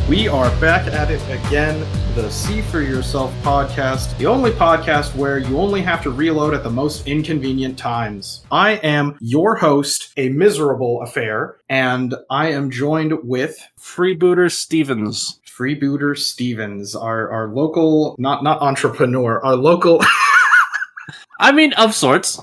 We are back at it again, the See For Yourself podcast, the only podcast where you only have to reload at the most inconvenient times. I am your host, a miserable affair, and I am joined with Freebooter Stevens. Freebooter Stevens, our local, not entrepreneur, our local... I mean, of sorts.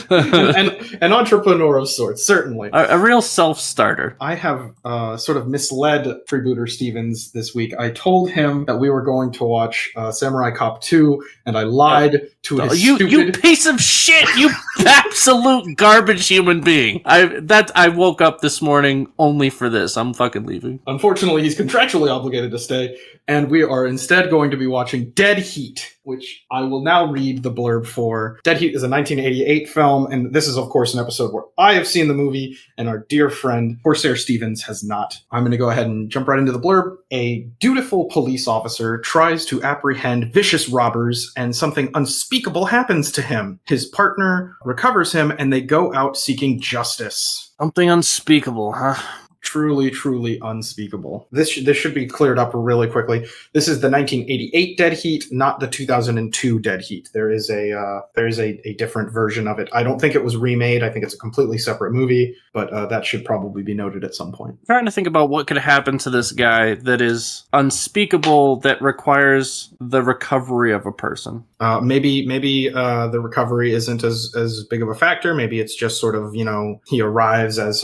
an entrepreneur of sorts, certainly. A real self-starter. I have sort of misled Freebooter Stevens this week. I told him that we were going to watch Samurai Cop 2, and I lied to his stupid... You piece of shit! You absolute garbage human being! I woke up this morning only for this. I'm fucking leaving. Unfortunately, he's contractually obligated to stay, and we are instead going to be watching Dead Heat, which I will now read the blurb for. Dead Heat is a 1988 film, and this is, of course, an episode where I have seen the movie, and our dear friend, Corsair Stevens, has not. I'm going to go ahead and jump right into the blurb. A dutiful police officer tries to apprehend vicious robbers, and something unspeakable happens to him. His partner recovers him, and they go out seeking justice. Something unspeakable, huh? Truly, truly unspeakable. This should be cleared up really quickly. This is the 1988 Dead Heat, not the 2002 Dead Heat. There is a different version of it. I don't think it was remade. I think it's a completely separate movie, but that should probably be noted at some point. I'm trying to think about what could happen to this guy that is unspeakable that requires the recovery of a person. Maybe the recovery isn't as big of a factor. Maybe it's just sort of, he arrives as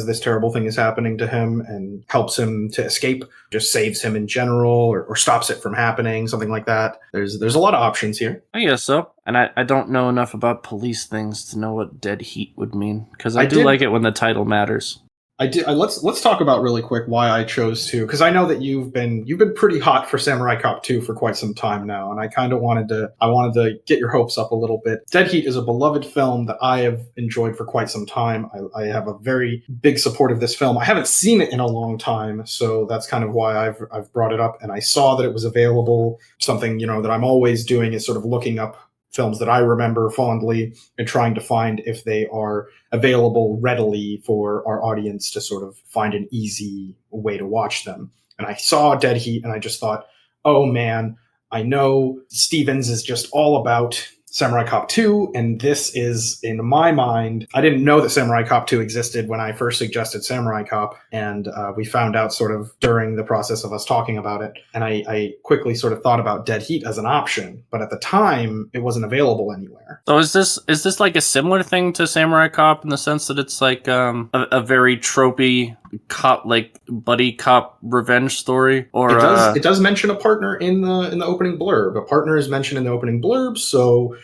this terrible thing is happening to him and helps him to escape, just saves him in general or stops it from happening, something like that. There's a lot of options here. I guess so. And I don't know enough about police things to know what Dead Heat would mean, because I do like it when the title matters. Let's talk about really quick why I chose to, because I know that you've been pretty hot for Samurai Cop 2 for quite some time now, and I kind of wanted to get your hopes up a little bit. Dead Heat is a beloved film that I have enjoyed for quite some time. I have a very big support of this film. I haven't seen it in a long time, so that's kind of why I've brought it up, and I saw that it was available. Something, that I'm always doing is sort of looking up films that I remember fondly and trying to find if they are available readily for our audience to sort of find an easy way to watch them. And I saw Dead Heat and I just thought, oh man, I know Stevens is just all about Samurai Cop 2, and this is, in my mind, I didn't know that Samurai Cop 2 existed when I first suggested Samurai Cop, and we found out sort of during the process of us talking about it, and I quickly sort of thought about Dead Heat as an option, but at the time, it wasn't available anywhere. So is this like a similar thing to Samurai Cop in the sense that it's like a very tropey cop, like buddy cop revenge story? Or it does mention a partner in the opening blurb. A partner is mentioned in the opening blurb, so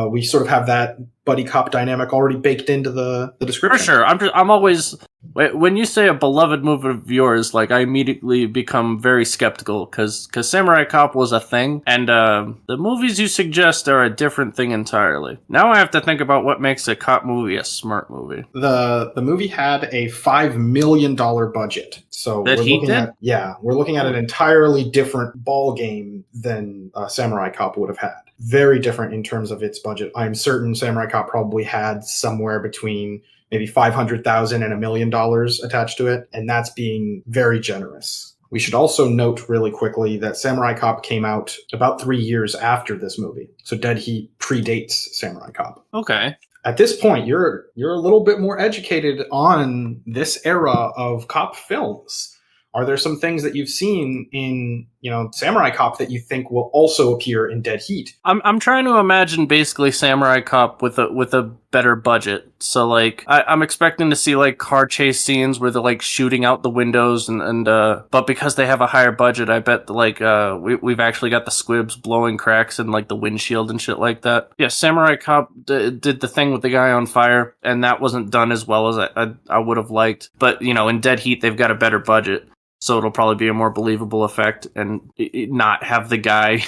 we sort of have that buddy cop dynamic already baked into the description. For sure. I'm always, when you say a beloved movie of yours, like, I immediately become very skeptical because Samurai Cop was a thing, and the movies you suggest are a different thing entirely. Now I have to think about what makes a cop movie a smart movie. The movie had a $5 million budget, so we're looking at an entirely different ball game than Samurai Cop would have had. Very different in terms of its budget. I'm certain Samurai Cop probably had somewhere between maybe $500,000 and $1 million attached to it, and that's being very generous. We should also note really quickly that Samurai Cop came out about 3 years after this movie, so Dead Heat predates Samurai Cop. Okay. At this point, you're a little bit more educated on this era of cop films. Are there some things that you've seen in, Samurai Cop that you think will also appear in Dead Heat? I'm trying to imagine basically Samurai Cop with a better budget. So like I'm expecting to see like car chase scenes where they're like shooting out the windows and but because they have a higher budget, I bet like we've actually got the squibs blowing cracks in like the windshield and shit like that. Yeah, Samurai Cop did the thing with the guy on fire, and that wasn't done as well as I would have liked. But in Dead Heat they've got a better budget. So it'll probably be a more believable effect and not have the guy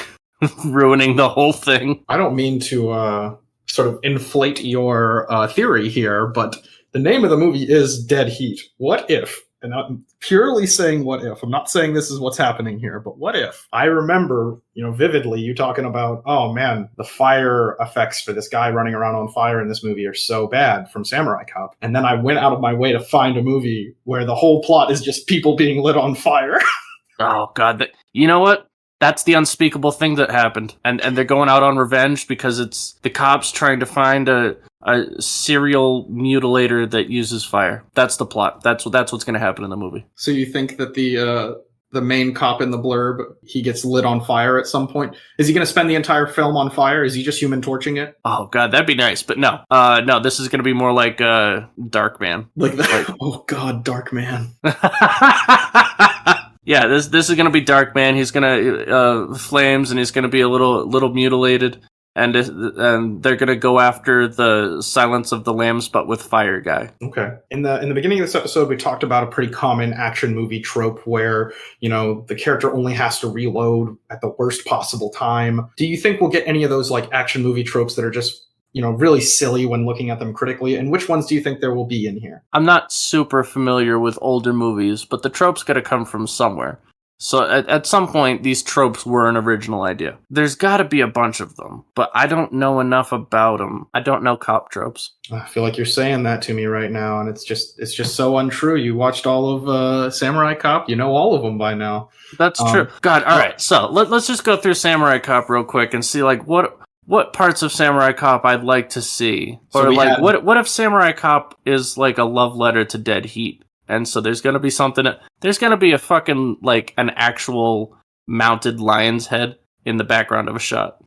ruining the whole thing. I don't mean to sort of inflate your theory here, but the name of the movie is Dead Heat. What if, and I'm purely saying what if, I'm not saying this is what's happening here, but what if? I remember, vividly you talking about, oh man, the fire effects for this guy running around on fire in this movie are so bad from Samurai Cop. And then I went out of my way to find a movie where the whole plot is just people being lit on fire. Oh God, you know what? That's the unspeakable thing that happened, and they're going out on revenge because it's the cops trying to find a serial mutilator that uses fire. That's the plot. That's what's going to happen in the movie. So you think that the main cop in the blurb, he gets lit on fire at some point? Is he going to spend the entire film on fire? Is he just Human Torching it? Oh God, that'd be nice, but no. No, this is going to be more like Dark Man. Like that? Oh God, Dark Man. Yeah, this is gonna be Dark Man. He's gonna flames, and he's gonna be a little mutilated, and they're gonna go after the Silence of the Lambs, but with fire guy. Okay. In the beginning of this episode, we talked about a pretty common action movie trope where the character only has to reload at the worst possible time. Do you think we'll get any of those like action movie tropes that are just really silly when looking at them critically? And which ones do you think there will be in here? I'm not super familiar with older movies, but the tropes got to come from somewhere. So at some point, these tropes were an original idea. There's got to be a bunch of them, but I don't know enough about them. I don't know cop tropes. I feel like you're saying that to me right now, and it's just so untrue. You watched all of Samurai Cop. You know all of them by now. That's true. God, all right. So let's just go through Samurai Cop real quick and see like what parts of Samurai Cop I'd like to see. Or like what if Samurai Cop is like a love letter to Dead Heat? And so there's going to be there's going to be a fucking like an actual mounted lion's head in the background of a shot.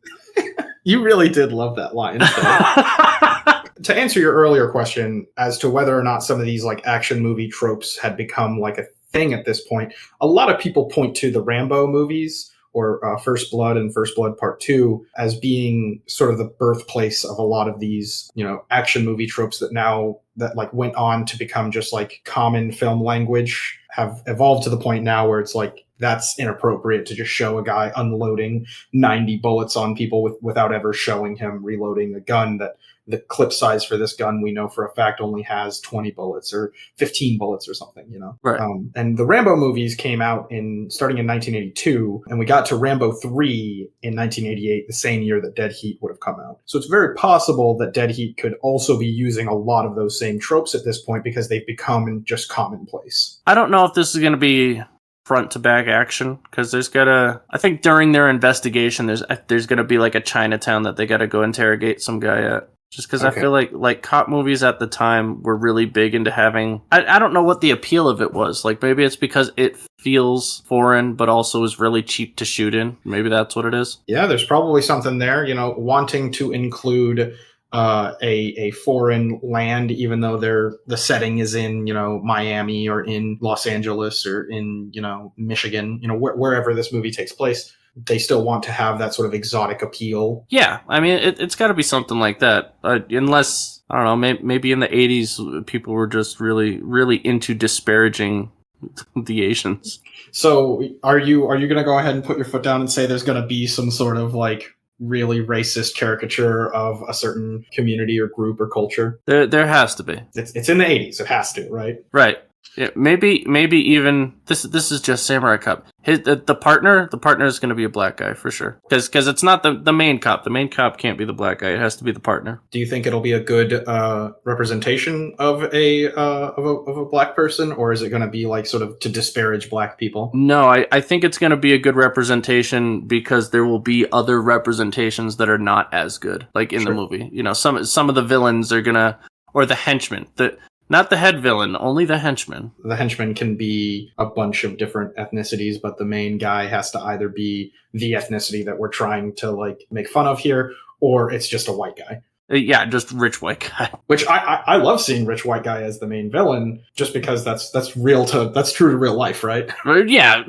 You really did love that line. To answer your earlier question as to whether or not some of these like action movie tropes had become like a thing at this point, a lot of people point to the Rambo movies or First Blood and First Blood Part 2 as being sort of the birthplace of a lot of these, action movie tropes that like went on to become just like common film language, have evolved to the point now where it's like that's inappropriate to just show a guy unloading 90 bullets on people without ever showing him reloading a gun that the clip size for this gun we know for a fact only has 20 bullets or 15 bullets or something, Right. And the Rambo movies came out starting in 1982, and we got to Rambo 3 in 1988, the same year that Dead Heat would have come out. So it's very possible that Dead Heat could also be using a lot of those same tropes at this point because they've become just commonplace. I don't know if this is going to be front to back action because I think during their investigation there's going to be like a Chinatown that they got to go interrogate some guy at. Just because okay. I feel like cop movies at the time were really big into having... I don't know what the appeal of it was. Like, maybe it's because it feels foreign, but also is really cheap to shoot in. Maybe that's what it is. Yeah, there's probably something there, wanting to include a foreign land, even though the setting is in, Miami or in Los Angeles or in, Michigan, wherever this movie takes place. They still want to have that sort of exotic appeal. Yeah, I mean, it's got to be something like that. Unless, I don't know, maybe in the 80s, people were just really, really into disparaging the Asians. So are you going to go ahead and put your foot down and say there's going to be some sort of like really racist caricature of a certain community or group or culture? There has to be. It's in the 80s. It has to, right? Right. Yeah, maybe even this is just Samurai Cop. The partner is going to be a black guy for sure. Because it's not the main cop. The main cop can't be the black guy. It has to be the partner. Do you think it'll be a good representation of a black person, or is it going to be like sort of to disparage black people? No, I think it's going to be a good representation because there will be other representations that are not as good, like in the movie. Some of the villains are gonna, or the henchmen. Not the head villain, only the henchman. The henchman can be a bunch of different ethnicities, but the main guy has to either be the ethnicity that we're trying to like make fun of here, or it's just a white guy. Yeah, just rich white guy. Which I love seeing rich white guy as the main villain, just because that's true to real life, right? Yeah,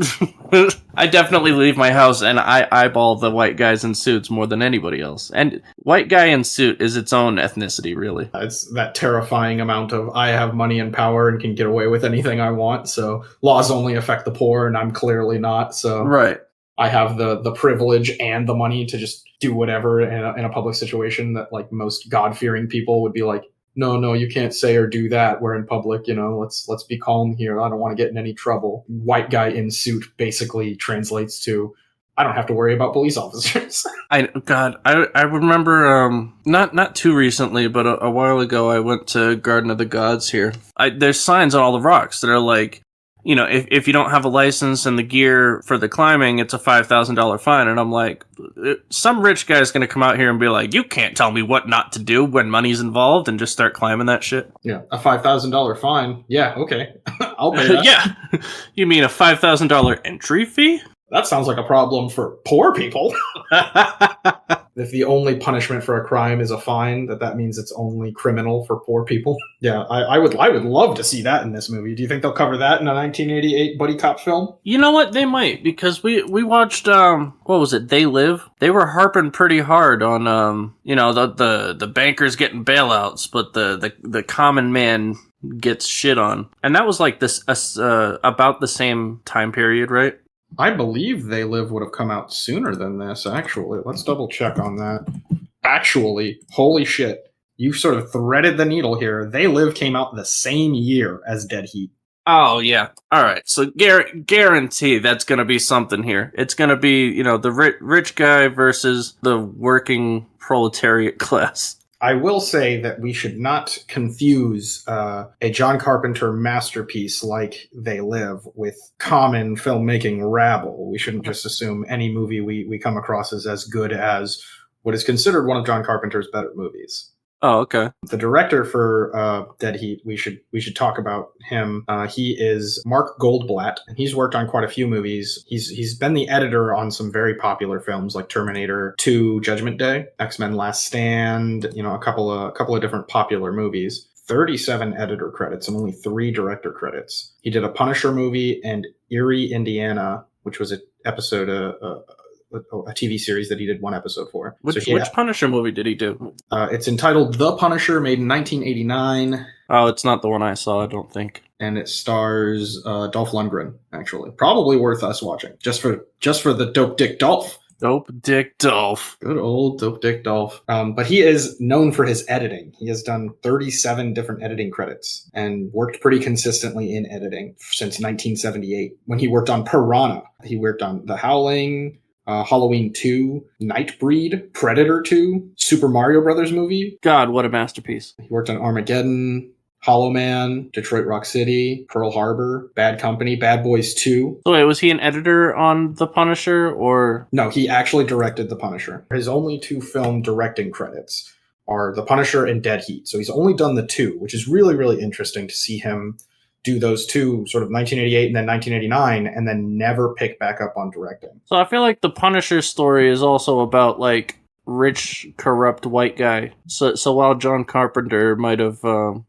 I definitely leave my house and I eyeball the white guys in suits more than anybody else. And white guy in suit is its own ethnicity, really. It's that terrifying amount of I have money and power and can get away with anything I want. So laws only affect the poor, and I'm clearly not. So right. I have the privilege and the money to just do whatever in a public situation that like most God-fearing people would be like, no, you can't say or do that. We're in public, let's be calm here. I don't want to get in any trouble. White guy in suit basically translates to, I don't have to worry about police officers. I remember not too recently, but a while ago I went to Garden of the Gods here. There's signs on all the rocks that are like, if you don't have a license and the gear for the climbing, it's a $5,000 fine. And I'm like, some rich guy's going to come out here and be like, you can't tell me what not to do when money's involved, and just start climbing that shit. Yeah, a $5,000 fine. Yeah, okay. I'll pay that. Yeah. You mean a $5,000 entry fee? That sounds like a problem for poor people. If the only punishment for a crime is a fine, that means it's only criminal for poor people. Yeah, I would love to see that in this movie. Do you think they'll cover that in a 1988 buddy cop film? You know what? They might, because we watched what was it? They Live. They were harping pretty hard on the bankers getting bailouts, but the common man gets shit on, and that was like this about the same time period, right? I believe They Live would have come out sooner than this, actually. Let's double check on that. Actually, holy shit. You sort of threaded the needle here. They Live came out the same year as Dead Heat. Oh, yeah. All right. So guarantee that's going to be something here. It's going to be, the rich guy versus the working proletariat class. I will say that we should not confuse a John Carpenter masterpiece like They Live with common filmmaking rabble. We shouldn't just assume any movie we come across is as good as what is considered one of John Carpenter's better movies. Oh, okay. The director for Dead Heat, we should talk about him. He is Mark Goldblatt, and he's worked on quite a few movies. He's been the editor on some very popular films like Terminator 2, Judgment Day, X-Men: Last Stand. A couple of different popular movies. 37 editor credits and only 3 director credits. He did a Punisher movie and Erie, Indiana, which was an episode a TV series that he did 1 episode for. Which Punisher movie did he do? It's entitled The Punisher, made in 1989. Oh, it's not the one I saw, I don't think. And it stars Dolph Lundgren, actually. Probably worth us watching. Just for the Dope Dick Dolph. Dope Dick Dolph. Good old Dope Dick Dolph. But he is known for his editing. He has done 37 different editing credits and worked pretty consistently in editing since 1978. When he worked on Piranha, he worked on The Howling, Halloween 2, Nightbreed, Predator 2, Super Mario Brothers movie. God, what a masterpiece. He worked on Armageddon, Hollow Man, Detroit Rock City, Pearl Harbor, Bad Company, Bad Boys 2. So wait, was he an editor on The Punisher, or? No, he actually directed The Punisher. His only 2 film directing credits are The Punisher and Dead Heat. So he's only done the 2, which is really, really interesting to see him do those 2, sort of 1988 and then 1989, and then never pick back up on directing. So I feel like the Punisher story is also about, like, rich, corrupt white guy. So while John Carpenter might have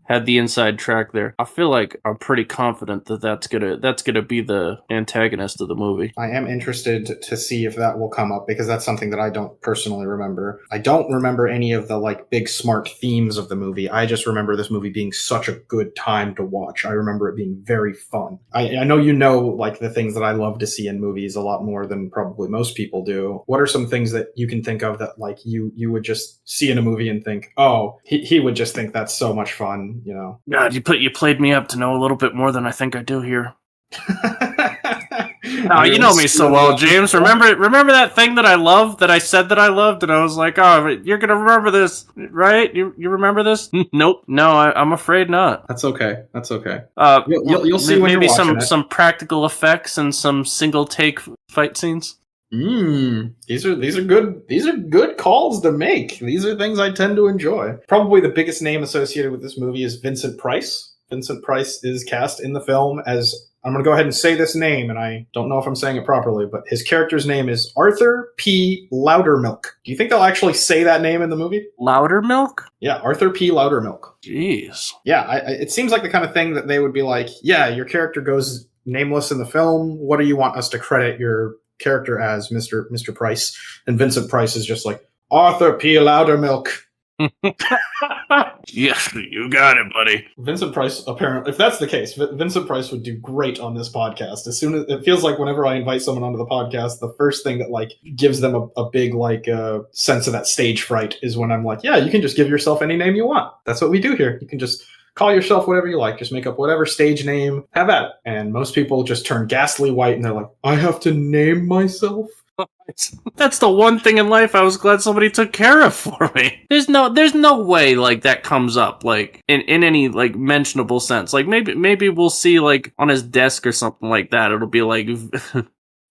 had the inside track there, I feel like I'm pretty confident that that's gonna be the antagonist of the movie. I am interested to see if that will come up, because that's something that I don't personally remember. I don't remember any of the like big smart themes of the movie. I just remember this movie being such a good time to watch. I remember it being very fun. I know like the things that I love to see in movies a lot more than probably most people do. What are some things that you can think of that like you would just see in a movie and think, oh, he would just think that's so much fun, God, you played me up to know a little bit more than I think I do here. Oh, you know me so well, James. Remember that thing that I loved, that I said that I loved, and I was like, oh, you're gonna remember this, right? You remember this? Nope. No, I'm afraid not. That's okay. You'll see when maybe you're watching some practical effects and some single take fight scenes. These are good calls to make. These are things I tend to enjoy. Probably the biggest name associated with this movie is Vincent Price. Vincent Price is cast in the film as, I'm going to go ahead and say this name, and I don't know if I'm saying it properly, but his character's name is Arthur P. Loudermilk. Do you think they'll actually say that name in the movie? Loudermilk? Yeah, Arthur P. Loudermilk. Jeez. Yeah, it seems like the kind of thing that they would be like, yeah, your character goes nameless in the film. What do you want us to credit your character as, Mr. Price? And Vincent Price is just like, Arthur P. Loudermilk. Yes, you got it, buddy. Vincent Price, apparently, if that's the case, Vincent Price would do great on this podcast. As soon as it feels like whenever I invite someone onto the podcast, the first thing that like gives them a big like sense of that stage fright is when I'm like, yeah, you can just give yourself any name you want. That's what we do here. You can just call yourself whatever you like. Just make up whatever stage name, have at it. And most people just turn ghastly white and they're like, I have to name myself? That's the one thing in life I was glad somebody took care of for me. There's no way like that comes up like in any like mentionable sense. Like maybe we'll see like on his desk or something like that. It'll be like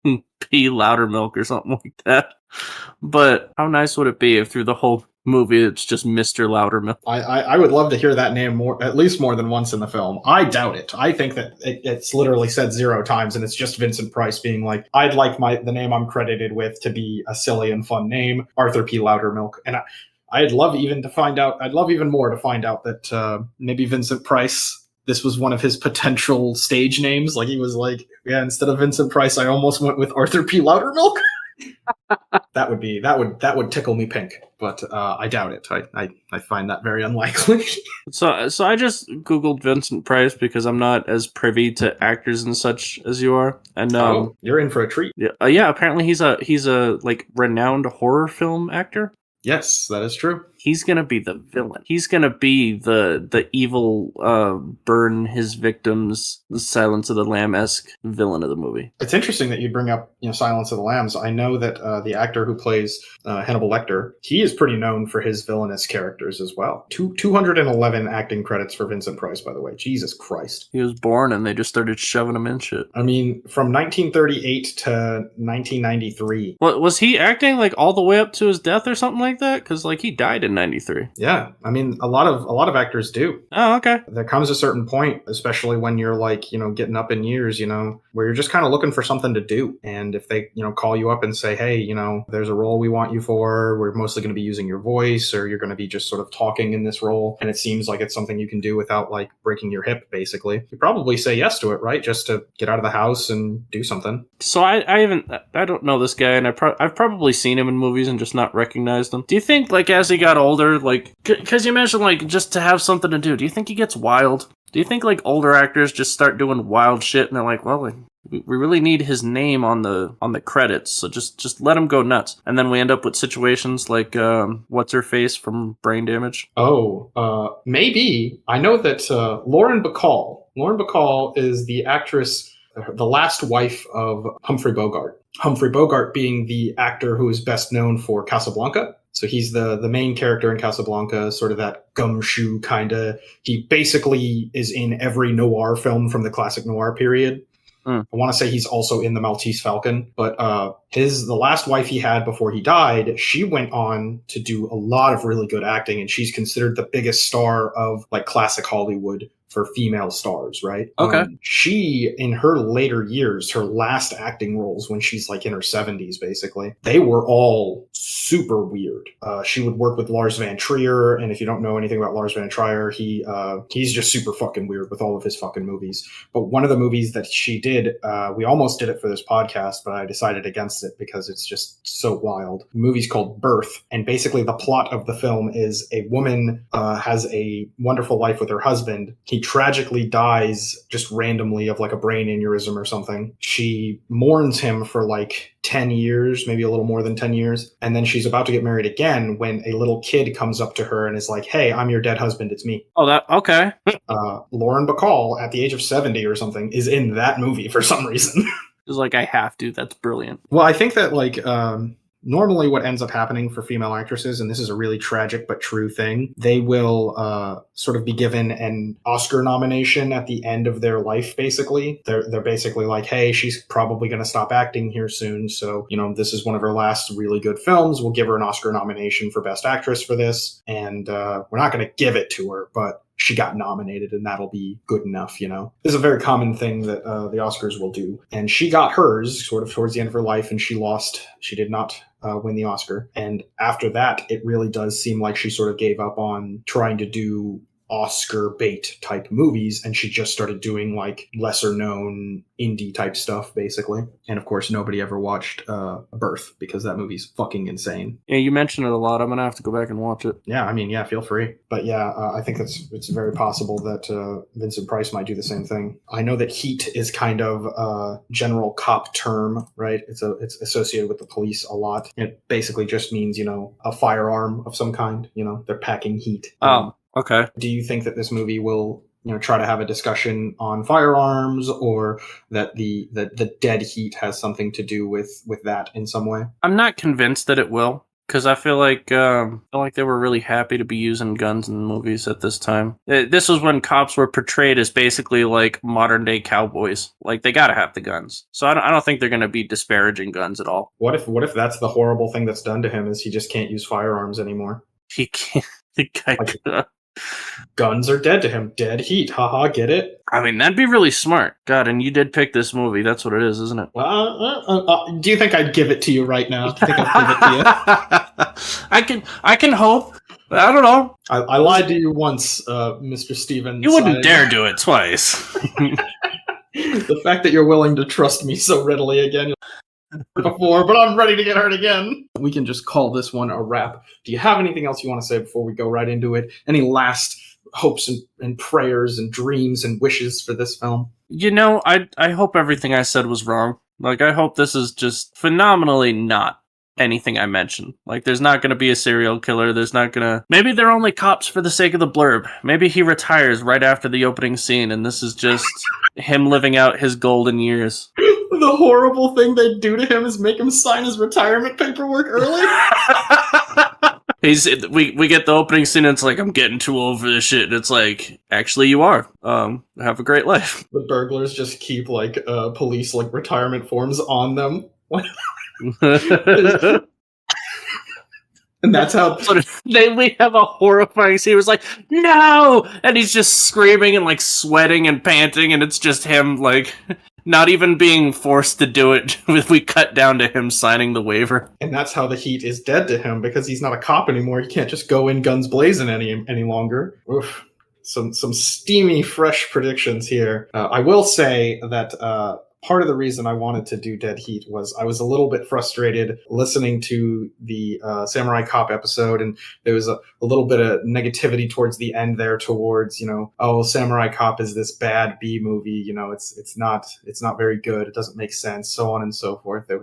P Loudermilk or something like that. But how nice would it be if through the whole movie it's just Mr. Loudermilk? I would love to hear that name at least more than once in the film. I doubt it. I think that it's literally said 0 times, and it's just Vincent Price being like, I'd like the name I'm credited with to be a silly and fun name, Arthur P. Loudermilk. And I'd love even more to find out that maybe Vincent Price, this was one of his potential stage names. Like he was like, yeah, instead of Vincent Price, I almost went with Arthur P. Loudermilk. That would tickle me pink, but I doubt it. I find that very unlikely. So I just Googled Vincent Price because I'm not as privy to actors and such as you are, and you're in for a treat. Yeah. Apparently he's a like renowned horror film actor. Yes, that is true. He's gonna be the villain. He's gonna be the evil, burn his victims, Silence of the Lamb-esque villain of the movie. It's interesting that you bring up, Silence of the Lambs. I know that the actor who plays Hannibal Lecter, he is pretty known for his villainous characters as well. 211 acting credits for Vincent Price, by the way. Jesus Christ. He was born and they just started shoving him in shit. I mean, from 1938 to 1993. What was he acting like all the way up to his death or something like that? Because like he died in 93. Yeah, I mean, a lot of actors do. Oh, okay. There comes a certain point, especially when you're like, getting up in years, where you're just kind of looking for something to do. And if they, call you up and say, hey, there's a role we want you for, we're mostly going to be using your voice, or you're going to be just sort of talking in this role, and it seems like it's something you can do without like breaking your hip, basically, you probably say yes to it, right? Just to get out of the house and do something. So I don't know this guy, and I've probably seen him in movies and just not recognized him. Do you think like as he got older, like, because you mentioned like just to have something to do you think he gets wild? Do you think like older actors just start doing wild shit and they're like, well, like, we really need his name on the credits, so just let him go nuts, and then we end up with situations like what's her face from Brain Damage? Maybe. I know that Lauren Bacall is the actress, the last wife of Humphrey Bogart. Humphrey Bogart being the actor who is best known for Casablanca. So he's the main character in Casablanca, sort of that gumshoe kind of. He basically is in every noir film from the classic noir period. I want to say he's also in The Maltese Falcon, but the last wife he had before he died, she went on to do a lot of really good acting, and she's considered the biggest star of like classic Hollywood for female stars, right? Okay. She, in her later years, her last acting roles when she's like in her 70s, basically, they were all super weird. She would work with Lars Van Trier, and if you don't know anything about Lars Van Trier, he's just super fucking weird with all of his fucking movies. But one of the movies that she did, we almost did it for this podcast, but I decided against it because it's just so wild. The movie's called Birth, and basically the plot of the film is a woman has a wonderful life with her husband. He tragically dies just randomly of like a brain aneurysm or something. She mourns him for like 10 years, maybe a little more than 10 years. And then she's about to get married again when a little kid comes up to her and is like, hey, I'm your dead husband. It's me. Oh, that, okay. Lauren Bacall at the age of 70 or something is in that movie for some reason. It's like, I have to. That's brilliant. Well, I think that like, normally what ends up happening for female actresses, and this is a really tragic but true thing, they will sort of be given an Oscar nomination at the end of their life, basically. They're basically like, hey, she's probably going to stop acting here soon, so, this is one of her last really good films. We'll give her an Oscar nomination for Best Actress for this, and we're not going to give it to her, but she got nominated and that'll be good enough, This is a very common thing that the Oscars will do. And she got hers sort of towards the end of her life, and she lost. She did not win the Oscar. And after that, it really does seem like she sort of gave up on trying to do Oscar bait type movies, and she just started doing like lesser known indie type stuff, basically. And of course, nobody ever watched Birth because that movie's fucking insane. Yeah, you mentioned it a lot. I'm gonna have to go back and watch it. Yeah, I mean, yeah, feel free. But yeah, I think it's very possible that Vincent Price might do the same thing. I know that heat is kind of a general cop term, right? It's associated with the police a lot. It basically just means, a firearm of some kind. They're packing heat. Oh. Okay. Do you think that this movie will, try to have a discussion on firearms, or that the dead heat has something to do with that in some way? I'm not convinced that it will. Because I feel like they were really happy to be using guns in movies at this time. This was when cops were portrayed as basically like modern day cowboys. Like they gotta have the guns. So I don't think they're gonna be disparaging guns at all. What if that's the horrible thing that's done to him, is he just can't use firearms anymore? He can't. The guy guns are dead to him. Dead heat. Haha, get it? I mean, that'd be really smart. God, and you did pick this movie. That's what it is, isn't it? Do you think I'd give it to you right now? Do you think I'd give it to you? I can hope. I don't know. I lied to you once, Mr. Stevens. You wouldn't dare do it twice. The fact that you're willing to trust me so readily again before, but I'm ready to get hurt again. We can just call this one a wrap. Do you have anything else you want to say before we go right into it? Any last hopes and prayers and dreams and wishes for this film? I hope everything I said was wrong. Like, I hope this is just phenomenally not anything I mentioned. Like, there's not going to be a serial killer. There's not going to... Maybe they're only cops for the sake of the blurb. Maybe he retires right after the opening scene, and this is just him living out his golden years. The horrible thing they do to him is make him sign his retirement paperwork early. We get the opening scene, and it's like, I'm getting too old for this shit. And it's like, actually, you are. Have a great life. The burglars just keep like police like retirement forms on them. And that's how we have a horrifying scene. He was like, no! And he's just screaming and like sweating and panting, and it's just him like not even being forced to do it. We cut down to him signing the waiver. And that's how the heat is dead to him, because he's not a cop anymore. He can't just go in guns blazing any longer. Oof. Some steamy, fresh predictions here. I will say that part of the reason I wanted to do Dead Heat was I was a little bit frustrated listening to the Samurai Cop episode, and there was a little bit of negativity towards the end there towards, Samurai Cop is this bad B movie, it's not very good, it doesn't make sense, so on and so forth. There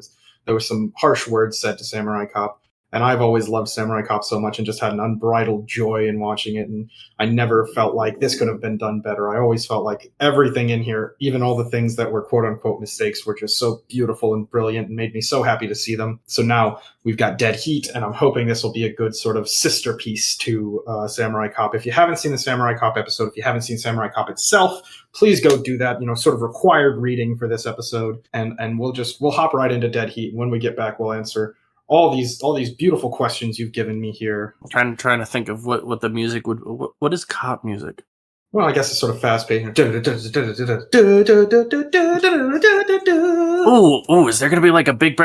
was some harsh words said to Samurai Cop. And I've always loved Samurai Cop so much and just had an unbridled joy in watching it. And I never felt like this could have been done better. I always felt like everything in here, even all the things that were quote unquote mistakes, were just so beautiful and brilliant and made me so happy to see them. So now we've got Dead Heat, and I'm hoping this will be a good sort of sister piece to Samurai Cop. If you haven't seen the Samurai Cop episode, if you haven't seen Samurai Cop itself, please go do that, sort of required reading for this episode. And we'll hop right into Dead Heat. When we get back, we'll answer all these beautiful questions you've given me here. I'm trying to think of what the music would... What is cop music? Well, I guess it's sort of fast-paced. Ooh, is there going to be like a big...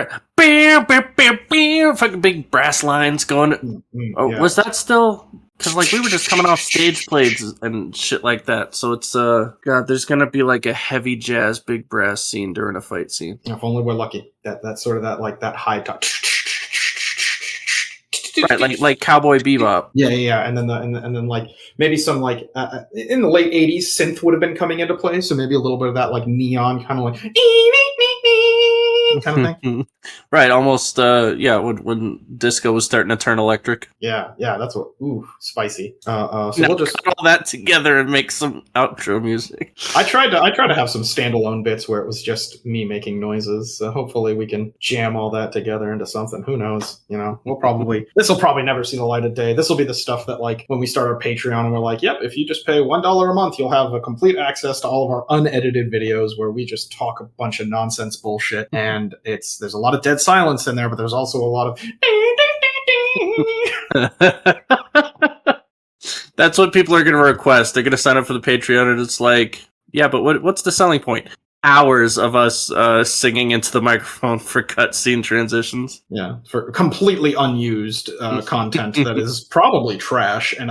fucking big brass lines going... Yeah. Was that still... Because, we were just coming off stage plays and shit like that. So it's, God, there's going to be, a heavy jazz, big brass scene during a fight scene. If only we're lucky. That's sort of that high touch. Right, like Cowboy Bebop. Yeah. And then maybe some in the late 80s, synth would have been coming into play. So maybe a little bit of that neon kind of kind of thing. Right, almost when disco was starting to turn electric. Yeah, that's what. Ooh, spicy. So we'll just cut all that together and make some outro music. I tried to have some standalone bits where it was just me making noises. So hopefully we can jam all that together into something. Who knows? This will probably never see the light of day. This will be the stuff that when we start our Patreon and we're like, yep, if you just pay $1 a month, you'll have a complete access to all of our unedited videos where we just talk a bunch of nonsense bullshit. And there's a lot of dead silence in there, but there's also a lot of That's what people are going to request. They're going to sign up for the Patreon, and it's like, yeah, but what's the selling point? Hours of us singing into the microphone for cutscene transitions. Yeah, for completely unused content that is probably trash, and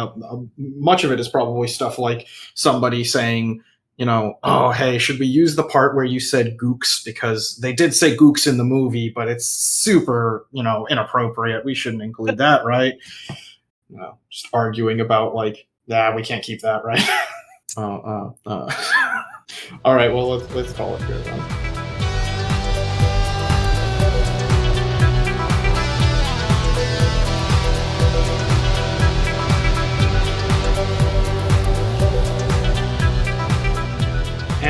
much of it is probably stuff like somebody saying, oh, hey, should we use the part where you said gooks? Because they did say gooks in the movie, but it's super, inappropriate. We shouldn't include that, right? Just arguing about we can't keep that, right? All right, well, let's call it here then.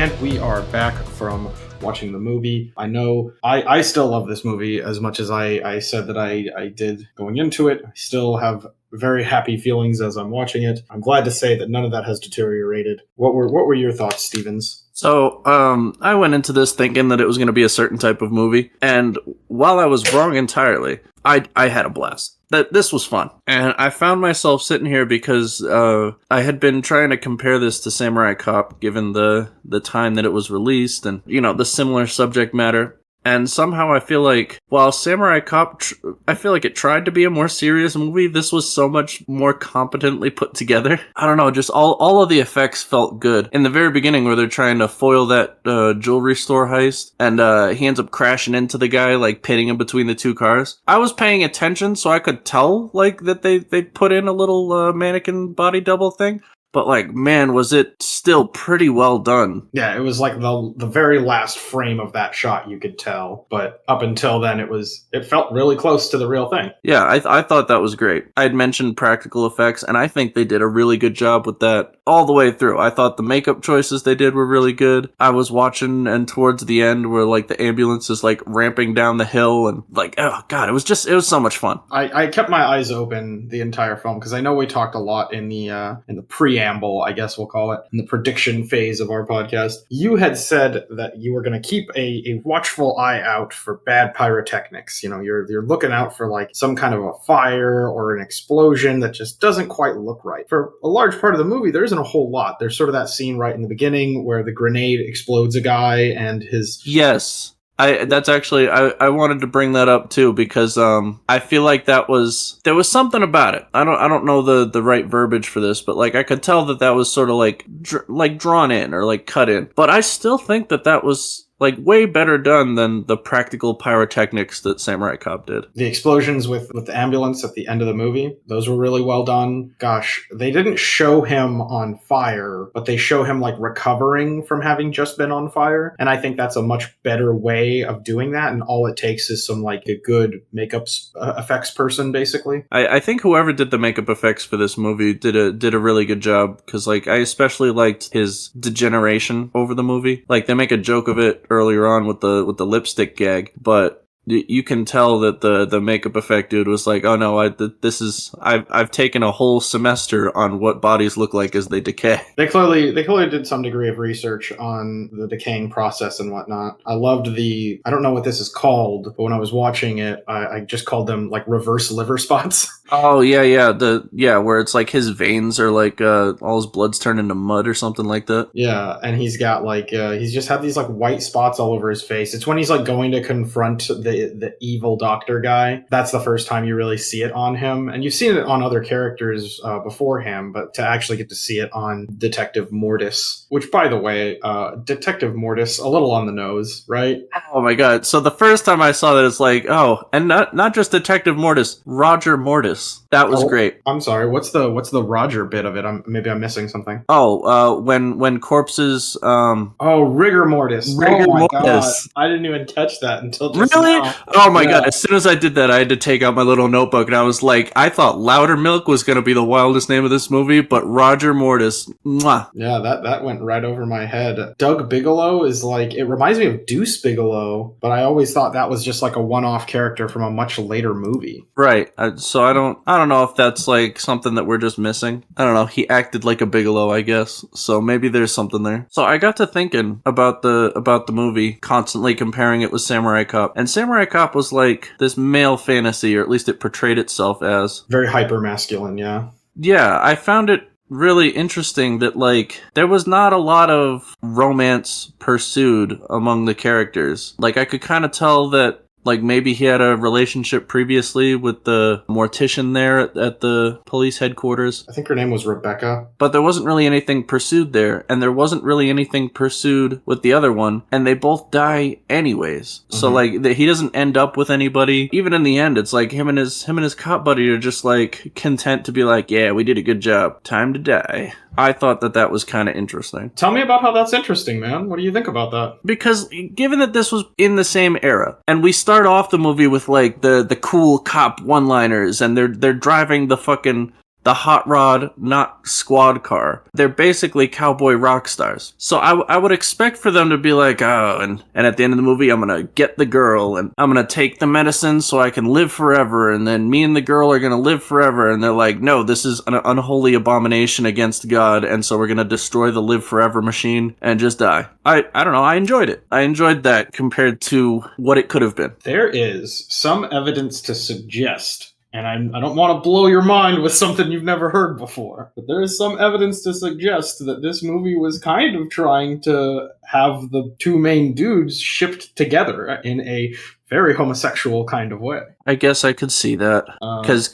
And we are back from watching the movie. I know I still love this movie as much as I said that I did going into it. I still have very happy feelings as I'm watching it. I'm glad to say that none of that has deteriorated. What were your thoughts, Stevens? So, I went into this thinking that it was going to be a certain type of movie, and while I was wrong entirely, I had a blast. This was fun. And I found myself sitting here because I had been trying to compare this to Samurai Cop, given the time that it was released and, the similar subject matter. And somehow I feel like, while Samurai Cop, I feel like it tried to be a more serious movie, this was so much more competently put together. I don't know, just all of the effects felt good. In the very beginning, where they're trying to foil that jewelry store heist, and he ends up crashing into the guy, like, pitting him between the two cars. I was paying attention, so I could tell, like, that they put in a little mannequin body double thing. But, like, man, was it still pretty well done. Yeah, it was like the very last frame of that shot you could tell. But up until then, it felt really close to the real thing. Yeah, I thought that was great. I had mentioned practical effects, and I think they did a really good job with that all the way through. I thought the makeup choices they did were really good. I was watching, and towards the end, where, like, the ambulance is, like, ramping down the hill, and, like, oh, God, it was so much fun. I kept my eyes open the entire film, because I know we talked a lot in the preamble, I guess we'll call it, in the prediction phase of our podcast. You had said that you were going to keep a watchful eye out for bad pyrotechnics. You're looking out for, like, some kind of a fire or an explosion that just doesn't quite look right. For a large part of the movie, there isn't a whole lot. There's sort of that scene right in the beginning where the grenade explodes a guy and his... Yes. That's actually, I wanted to bring that up too, because I feel like there was something about it. I don't know the right verbiage for this, but, like, I could tell that was sort of like drawn in or, like, cut in. But I still think that was, like, way better done than the practical pyrotechnics that Samurai Cop did. The explosions with the ambulance at the end of the movie, those were really well done. Gosh, they didn't show him on fire, but they show him, like, recovering from having just been on fire. And I think that's a much better way of doing that. And all it takes is some, like, a good makeup effects person, basically. I think whoever did the makeup effects for this movie did a really good job, because, like, I especially liked his degeneration over the movie. Like, they make a joke of it earlier on with the lipstick gag, but you can tell that the makeup effect dude was like, oh no, I've taken a whole semester on what bodies look like as they decay. They clearly did some degree of research on the decaying process and whatnot. I loved I don't know what this is called, but when I was watching it, I just called them, like, reverse liver spots. Oh yeah, where it's like his veins are like all his blood's turned into mud or something like that. Yeah, and he's got, like, he's just had these, like, white spots all over his face. It's when he's, like, going to confront the evil doctor guy. That's the first time you really see it on him, and you've seen it on other characters before him, but to actually get to see it on Detective Mortis, which, by the way, Detective Mortis, a little on the nose, right? Oh my God! So the first time I saw that, it's like, oh, and not just Detective Mortis, Roger Mortis. That was great. I'm sorry. What's the Roger bit of it? Maybe I'm missing something. Oh, when corpses. Rigor mortis. Rigor mortis. God. I didn't even catch that until just really now. Oh my God! As soon as I did that, I had to take out my little notebook, and I was like, I thought Loudermilk was going to be the wildest name of this movie, but Roger Mortis. Mwah. Yeah, that went right over my head. Doug Bigelow is, like, it reminds me of Deuce Bigelow, but I always thought that was just, like, a one-off character from a much later movie. Right. So I don't know if that's, like, something that we're just missing. I don't know. He acted like a Bigelow, I guess. So maybe there's something there. So I got to thinking about the movie, constantly comparing it with Samurai Cop. And Samurai Cop was like this male fantasy, or at least it portrayed itself as. Very hyper masculine, yeah. Yeah, I found it really interesting that, like, there was not a lot of romance pursued among the characters. Like, I could kind of tell that, like, maybe he had a relationship previously with the mortician there at the police headquarters. I think her name was Rebecca. But there wasn't really anything pursued there, and there wasn't really anything pursued with the other one, and they both die anyways. Mm-hmm. So, like, he doesn't end up with anybody. Even in the end, it's like him and his cop buddy are just, like, content to be like, yeah, we did a good job. Time to die. I thought that was kind of interesting. Tell me about how that's interesting, man. What do you think about that? Because given that this was in the same era, and we start off the movie with, like, the cool cop one-liners, and they're driving the fucking the hot rod, not squad car. They're basically cowboy rock stars. So I would expect for them to be like, oh, and at the end of the movie, I'm going to get the girl and I'm going to take the medicine so I can live forever. And then me and the girl are going to live forever. And they're like, no, this is an unholy abomination against God. And so we're going to destroy the live forever machine and just die. I don't know. I enjoyed it. I enjoyed that compared to what it could have been. There is some evidence to suggest, and I don't want to blow your mind with something you've never heard before, but there is some evidence to suggest that this movie was kind of trying to have the two main dudes shipped together in a very homosexual kind of way. I guess I could see that because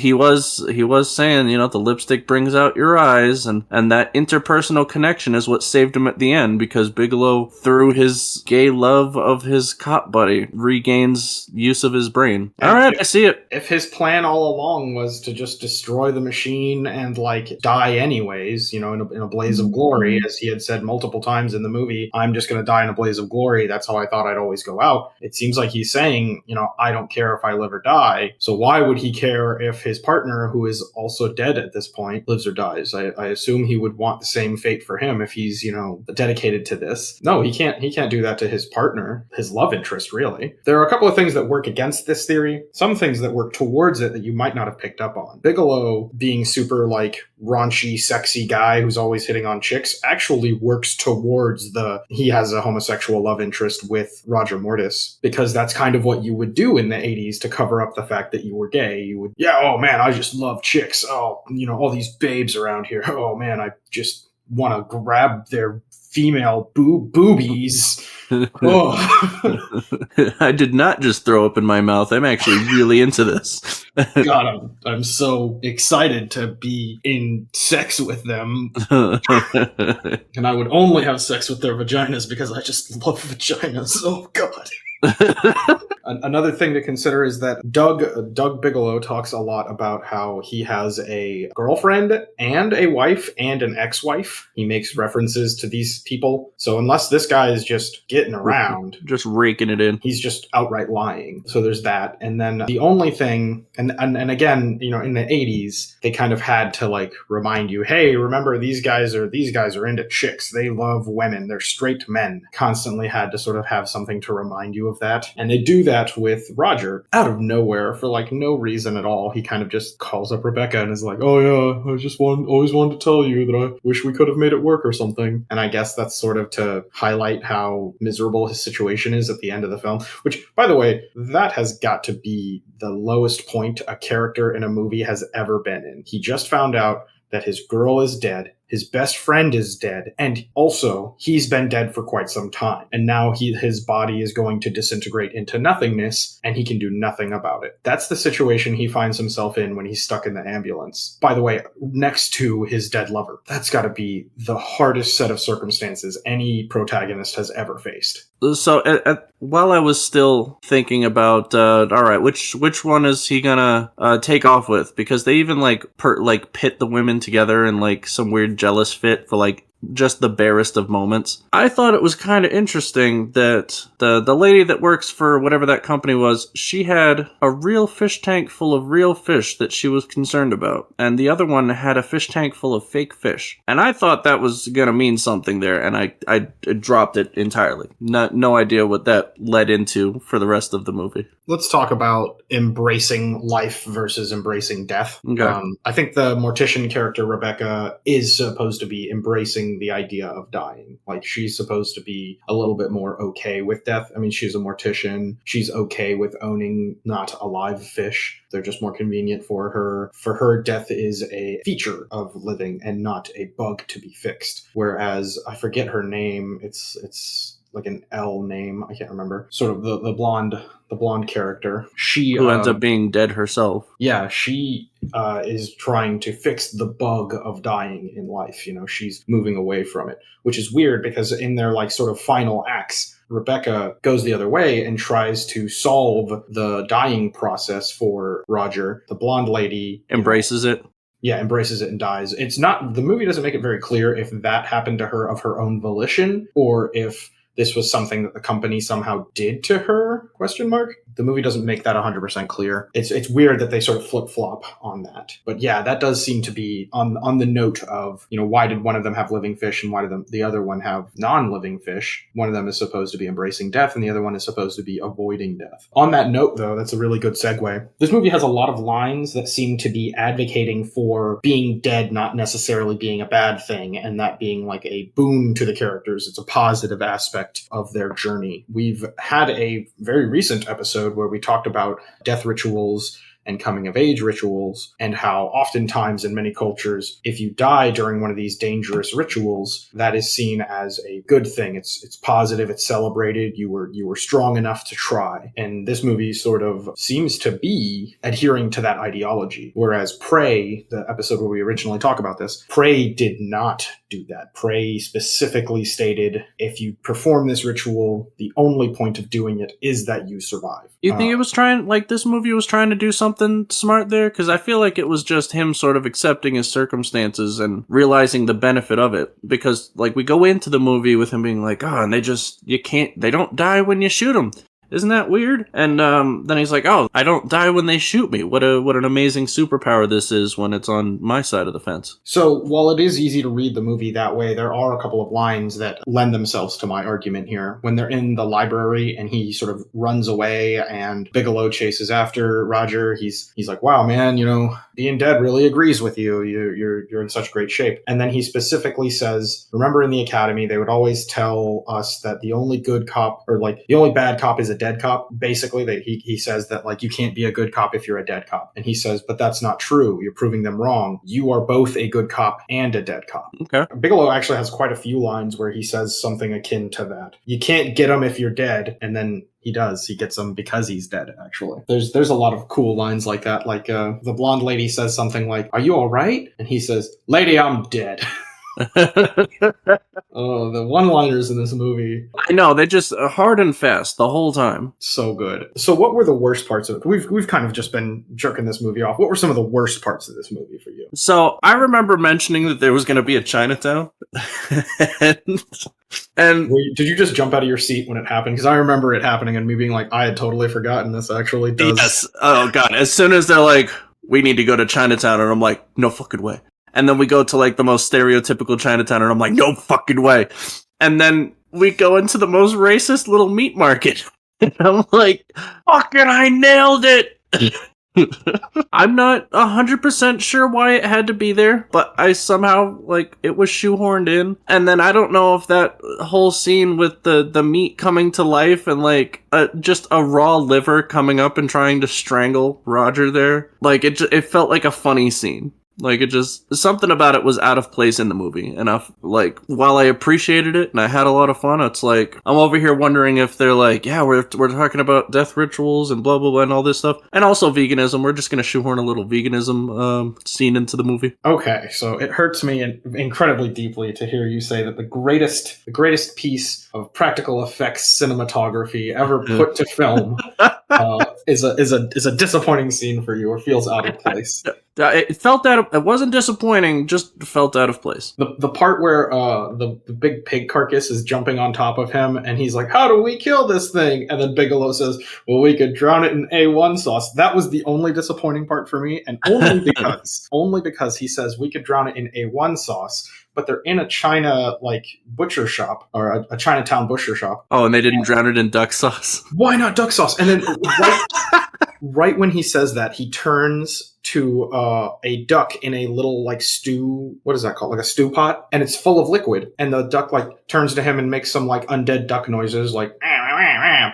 he was saying, you know, the lipstick brings out your eyes, and that interpersonal connection is what saved him at the end, because Bigelow, through his gay love of his cop buddy, regains use of his brain. All right, I see it. If his plan all along was to just destroy the machine and like die anyways, you know, in a blaze of glory, as he had said multiple times in the movie, I'm just going to die in a blaze of glory. That's how I thought I'd always go out. It seems like he's saying, you know, I don't care if I live or die. So why would he care if his partner, who is also dead at this point, lives or dies? I assume he would want the same fate for him if he's, you know, dedicated to this. No, he can't do that to his partner, his love interest, really. There are a couple of things that work against this theory, some things that work towards it that you might not have picked up on. Bigelow being super like raunchy, sexy guy who's always hitting on chicks actually works towards he has a homosexual love interest with Roger Mortis, because that's kind of what you would do in the 80s to cover up the fact that you were gay. You would, oh man, I just love chicks. Oh, you know, all these babes around here. Oh man, I just want to grab their female boobies. Oh. I did not just throw up in my mouth. I'm actually really into this. God, I'm so excited to be in sex with them. And I would only have sex with their vaginas because I just love vaginas. Oh God. Another thing to consider is that Doug Bigelow talks a lot about how he has a girlfriend and a wife and an ex-wife. He makes references to these people. So unless this guy is just getting around, just raking it in, he's just outright lying. So there's that. And then the only thing, and again, you know, in the 80s, they kind of had to like remind you, hey, remember these guys are into chicks. They love women. They're straight men. Constantly had to sort of have something to remind you of that. And they do that with Roger out of nowhere for like no reason at all. He kind of just calls up Rebecca and is like, oh yeah, I just always wanted to tell you that I wish we could have made it work or something. And I guess that's sort of to highlight how miserable his situation is at the end of the film, which, by the way, that has got to be the lowest point a character in a movie has ever been in. He just found out that his girl is dead, his best friend is dead, and also he's been dead for quite some time. And now his body is going to disintegrate into nothingness, and he can do nothing about it. That's the situation he finds himself in when he's stuck in the ambulance. By the way, next to his dead lover. That's got to be the hardest set of circumstances any protagonist has ever faced. So while I was still thinking about, all right, which one is he gonna take off with? Because they even pit the women together in like some weird jealous fit for like just the barest of moments. I thought it was kind of interesting that the lady that works for whatever that company was, she had a real fish tank full of real fish that she was concerned about, and the other one had a fish tank full of fake fish. And I thought that was gonna mean something there, and I dropped it entirely. No idea what that led into for the rest of the movie. Let's talk about embracing life versus embracing death. Okay. I think the mortician character, Rebecca, is supposed to be embracing the idea of dying. Like, she's supposed to be a little bit more okay with death. I mean, she's a mortician. She's okay with owning not alive fish. They're just more convenient for her. For her, death is a feature of living and not a bug to be fixed. Whereas, I forget her name. It's like an L name. I can't remember. Sort of the blonde character. She who ends up being dead herself. Yeah, she is trying to fix the bug of dying in life. You know, she's moving away from it, which is weird because in their like sort of final acts, Rebecca goes the other way and tries to solve the dying process for Roger. The blonde lady embraces it. Yeah, embraces it and dies. It's not, the movie doesn't make it very clear if that happened to her of her own volition or if this was something that the company somehow did to her, ? The movie doesn't make that 100% clear. It's weird that they sort of flip-flop on that. But yeah, that does seem to be on the note of, why did one of them have living fish and why did the other one have non-living fish? One of them is supposed to be embracing death and the other one is supposed to be avoiding death. On that note, though, that's a really good segue. This movie has a lot of lines that seem to be advocating for being dead not necessarily being a bad thing, and that being like a boon to the characters. It's a positive aspect of their journey. We've had a very recent episode where we talked about death rituals and coming of age rituals, and how oftentimes in many cultures, if you die during one of these dangerous rituals, that is seen as a good thing. It's positive, it's celebrated, you were strong enough to try. And this movie sort of seems to be adhering to that ideology. Whereas Prey, the episode where we originally talked about this, Prey did not do that. Prey specifically stated, if you perform this ritual, the only point of doing it is that you survive. You think this movie was trying to do something smart there? Because I feel like it was just him sort of accepting his circumstances and realizing the benefit of it. Because we go into the movie with him being like, and they don't die when you shoot them. Isn't that weird? And then he's like, I don't die when they shoot me. What an amazing superpower this is when it's on my side of the fence. So while it is easy to read the movie that way, there are a couple of lines that lend themselves to my argument here. When they're in the library and he sort of runs away and Bigelow chases after Roger, he's like, wow, man, being dead really agrees with you. You're in such great shape. And then he specifically says, remember in the academy, they would always tell us that the only good cop, or the only bad cop is a dead cop. Basically, he says that you can't be a good cop if you're a dead cop. And he says, but that's not true. You're proving them wrong. You are both a good cop and a dead cop. Okay. Bigelow actually has quite a few lines where he says something akin to that. You can't get him if you're dead. And then he does. He gets him because he's dead, actually. There's a lot of cool lines like that. The blonde lady says something like, are you all right? And he says, lady, I'm dead. Oh, the one-liners in this movie. I know, they just hard and fast the whole time. So good. So what were the worst parts of it? We've kind of just been jerking this movie off. What were some of the worst parts of this movie for you? So I remember mentioning that there was going to be a Chinatown. And did you just jump out of your seat when it happened? Because I remember it happening and me being like, I had totally forgotten this actually does. Yes. Oh, God. As soon as they're like, we need to go to Chinatown, and I'm like, no fucking way. And then we go to the most stereotypical Chinatown, and I'm like, no fucking way. And then we go into the most racist little meat market. And I'm like, fucking, I nailed it. I'm not 100% sure why it had to be there, but I somehow, it was shoehorned in. And then I don't know if that whole scene with the meat coming to life and, just a raw liver coming up and trying to strangle Roger there, it felt like a funny scene. Something about it was out of place in the movie. And while I appreciated it and I had a lot of fun, it's I'm over here wondering if they're we're talking about death rituals and blah, blah, blah, and all this stuff. And also veganism. We're just going to shoehorn a little veganism scene into the movie. Okay, so it hurts me incredibly deeply to hear you say that the greatest piece of practical effects cinematography ever put to film is a disappointing scene for you, or feels out of place. It felt it wasn't disappointing, just felt out of place. The part where the big pig carcass is jumping on top of him and he's like, how do we kill this thing? And then Bigelow says, well, we could drown it in A1 sauce. That was the only disappointing part for me, and only because he says we could drown it in A1 sauce. But they're in a China butcher shop, or a Chinatown butcher shop. Oh, and they didn't drown it in duck sauce. Why not duck sauce? And then right when he says that, he turns to a duck in a little stew. What is that called? A stew pot, and it's full of liquid. And the duck turns to him and makes some undead duck noises,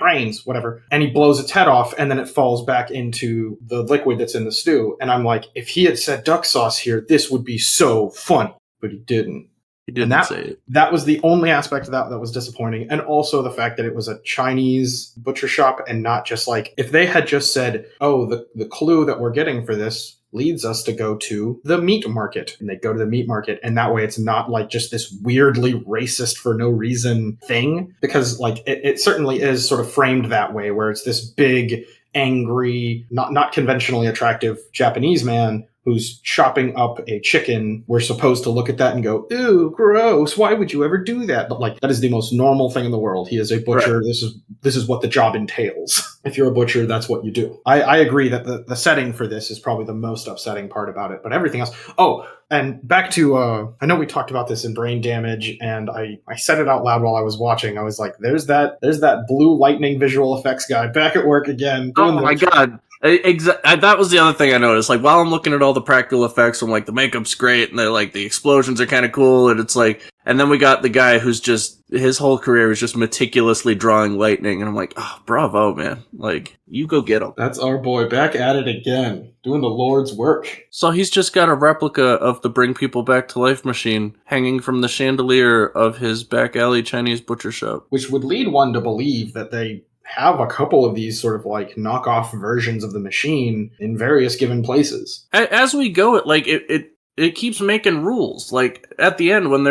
brains, whatever. And he blows its head off, and then it falls back into the liquid that's in the stew. And I'm like, if he had said duck sauce here, this would be so funny. But he didn't. He didn't say it. That was the only aspect of that was disappointing. And also the fact that it was a Chinese butcher shop and not just if they had just said, oh, the clue that we're getting for this leads us to go to the meat market. And they go to the meat market. And that way it's not just this weirdly racist for no reason thing. Because it certainly is sort of framed that way, where it's this big, angry, not conventionally attractive Japanese man who's chopping up a chicken, we're supposed to look at that and go, ew, gross, why would you ever do that? But like, that is the most normal thing in the world. He is a butcher. Right. This is what the job entails. If you're a butcher, that's what you do. I agree that the setting for this is probably the most upsetting part about it, but everything else. Oh, and back to, I know we talked about this in Brain Damage, and I said it out loud while I was watching. I was like, there's that blue lightning visual effects guy back at work again. Oh my God. That was the other thing I noticed. Like, while I'm looking at all the practical effects, I'm like, the makeup's great, and they're like, the explosions are kind of cool, and it's like, and then we got the guy who's just, his whole career is just meticulously drawing lightning, and I'm like, oh, bravo, man. Like, you go get him. That's our boy, back at it again, doing the Lord's work. So he's just got a replica of the Bring People Back to Life machine hanging from the chandelier of his back alley Chinese butcher shop. Which would lead one to believe that they have a couple of these sort of like knockoff versions of the machine in various given places. As we go, it keeps making rules. Like at the end when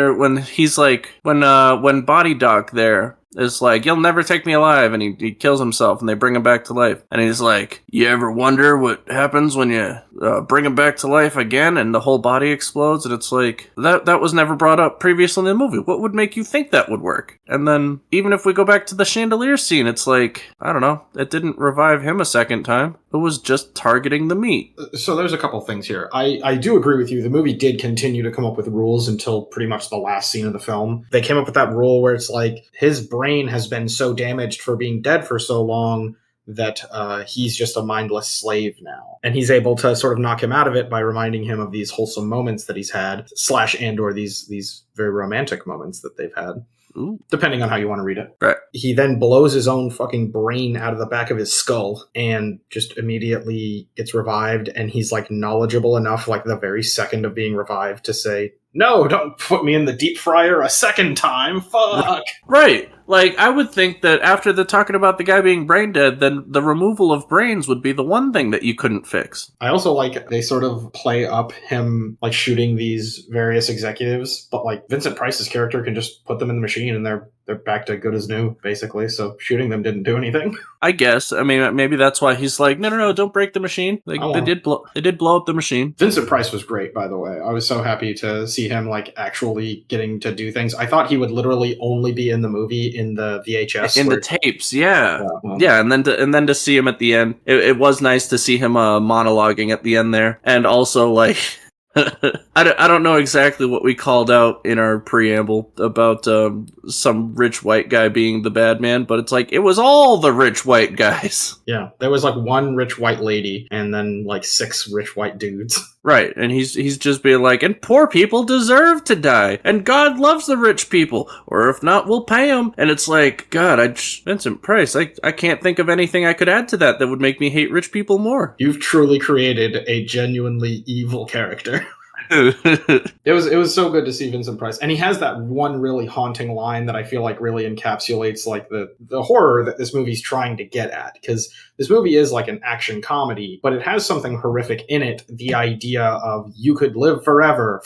Body Doc there is like, you'll never take me alive, and he kills himself, and they bring him back to life. And he's like, you ever wonder what happens when you bring him back to life again, and the whole body explodes? And it's like, that was never brought up previously in the movie. What would make you think that would work? And then, even if we go back to the chandelier scene, it's like, I don't know, it didn't revive him a second time. It was just targeting the meat. So there's a couple things here. I do agree with you. The movie did continue to come up with rules until pretty much the last scene of the film. They came up with that rule where it's like, his brain has been so damaged for being dead for so long that he's just a mindless slave now. And he's able to sort of knock him out of it by reminding him of these wholesome moments that he's had, / and or these very romantic moments that they've had. Ooh. Depending on how you want to read it. Right. He then blows his own fucking brain out of the back of his skull and just immediately gets revived. And he's like knowledgeable enough, like the very second of being revived, to say, no, don't put me in the deep fryer a second time. Fuck. Right. Like, I would think that after the talking about the guy being brain dead, then the removal of brains would be the one thing that you couldn't fix. I also like they sort of play up him like shooting these various executives, but like Vincent Price's character can just put them in the machine and they're back to good as new, basically. So shooting them didn't do anything. I guess. I mean, maybe that's why he's like, no, don't break the machine. Like, they did blow up the machine. Vincent Price was great, by the way. I was so happy to see him like actually getting to do things. I thought he would literally only be in the movie in the VHS. In the tapes, yeah. Yeah, and then to see him at the end, it was nice to see him monologuing at the end there. And also, like, I don't know exactly what we called out in our preamble about some rich white guy being the bad man, but it's like, it was all the rich white guys. Yeah, there was like one rich white lady and then like 6 rich white dudes. Right, and he's just being like, and poor people deserve to die, and God loves the rich people, or if not, we'll pay them. And it's like, God, Vincent Price, I can't think of anything I could add to that would make me hate rich people more. You've truly created a genuinely evil character. It was so good to see Vincent Price, and he has that one really haunting line that I feel like really encapsulates like the horror that this movie's trying to get at, because this movie is like an action comedy, but it has something horrific in it. The idea of you could live forever,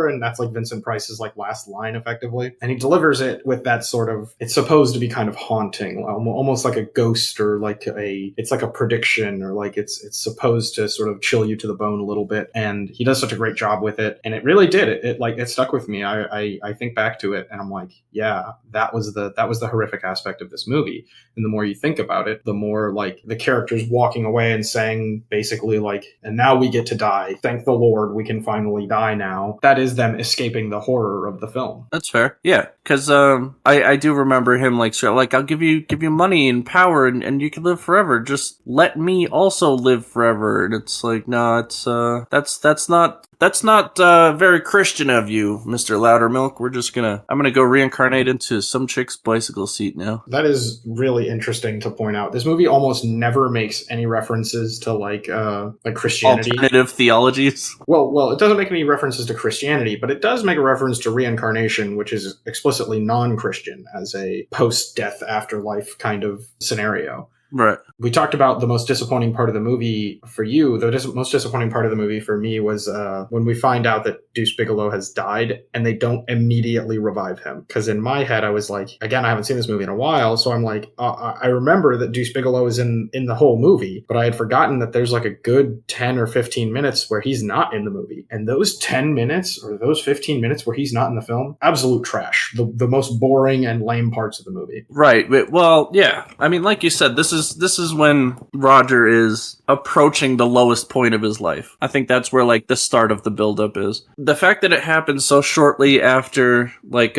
and that's like Vincent Price's like last line effectively, and he delivers it with that sort of, it's supposed to be kind of haunting, almost like a ghost, or like it's like a prediction, or like it's supposed to sort of chill you to the bone a little bit, and he does such a great job with it, and it really did. It stuck with me. I think back to it and I'm like, yeah, that was the horrific aspect of this movie. And the more you think about it, the more like the characters walking away and saying basically like, and now we get to die. Thank the Lord, we can finally die now. That is them escaping the horror of the film. That's fair. Yeah, because I do remember him like I'll give you money and power and you can live forever. Just let me also live forever. And it's like, no, it's that's not very Christian of you, Mr. Loudermilk. I'm gonna go reincarnate into some chick's bicycle seat now. That is really interesting to point out. This movie almost never makes any references to like Christianity. Alternative theologies. Well, it doesn't make any references to Christianity, but it does make a reference to reincarnation, which is explicitly non-Christian as a post-death afterlife kind of scenario. Right. We talked about the most disappointing part of the movie for you. The most disappointing part of the movie for me was when we find out that Deuce Bigalow has died and they don't immediately revive him. Because in my head, I was like, again, I haven't seen this movie in a while, so I'm like, I remember that Deuce Bigalow is in the whole movie, but I had forgotten that there's like a good 10 or 15 minutes where he's not in the movie. And those 10 minutes or those 15 minutes where he's not in the film, absolute trash. The most boring and lame parts of the movie. Right. Well, yeah. I mean, like you said, this is when Roger is approaching the lowest point of his life. I think that's where like the start of the buildup is. The fact that it happens so shortly after, like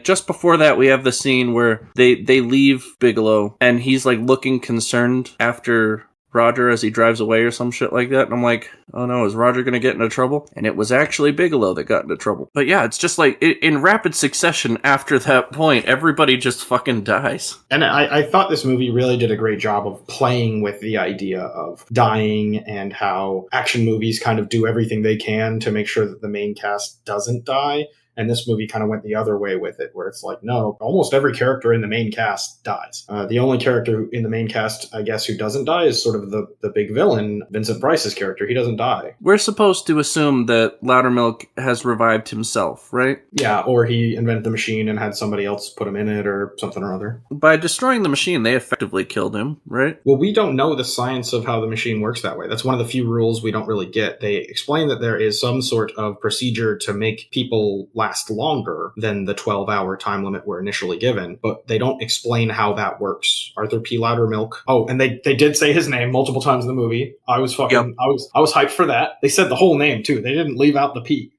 just before that, we have the scene where they leave Bigelow and he's like looking concerned after Roger as he drives away or some shit like that. And I'm like, oh no, is Roger going to get into trouble? And it was actually Bigelow that got into trouble. But yeah, it's just like in rapid succession after that point, everybody just fucking dies. And I thought this movie really did a great job of playing with the idea of dying and how action movies kind of do everything they can to make sure that the main cast doesn't die. And this movie kind of went the other way with it, where it's like, no, almost every character in the main cast dies. The only character in the main cast, I guess, who doesn't die is sort of the big villain, Vincent Price's character. He doesn't die. We're supposed to assume that Loudermilk has revived himself, right? Yeah, or he invented the machine and had somebody else put him in it or something or other. By destroying the machine, they effectively killed him, right? Well, we don't know the science of how the machine works that way. That's one of the few rules we don't really get. They explain that there is some sort of procedure to make people last longer than the 12-hour time limit we're initially given, but they don't explain how that works. Arthur P. Loudermilk. Oh, and they did say his name multiple times in the movie. I was hyped for that. They said the whole name too. They didn't leave out the P.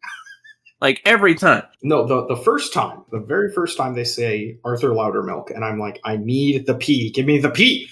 Like every time. No, the very first time they say Arthur Loudermilk, and I'm like, I need the P. Give me the P.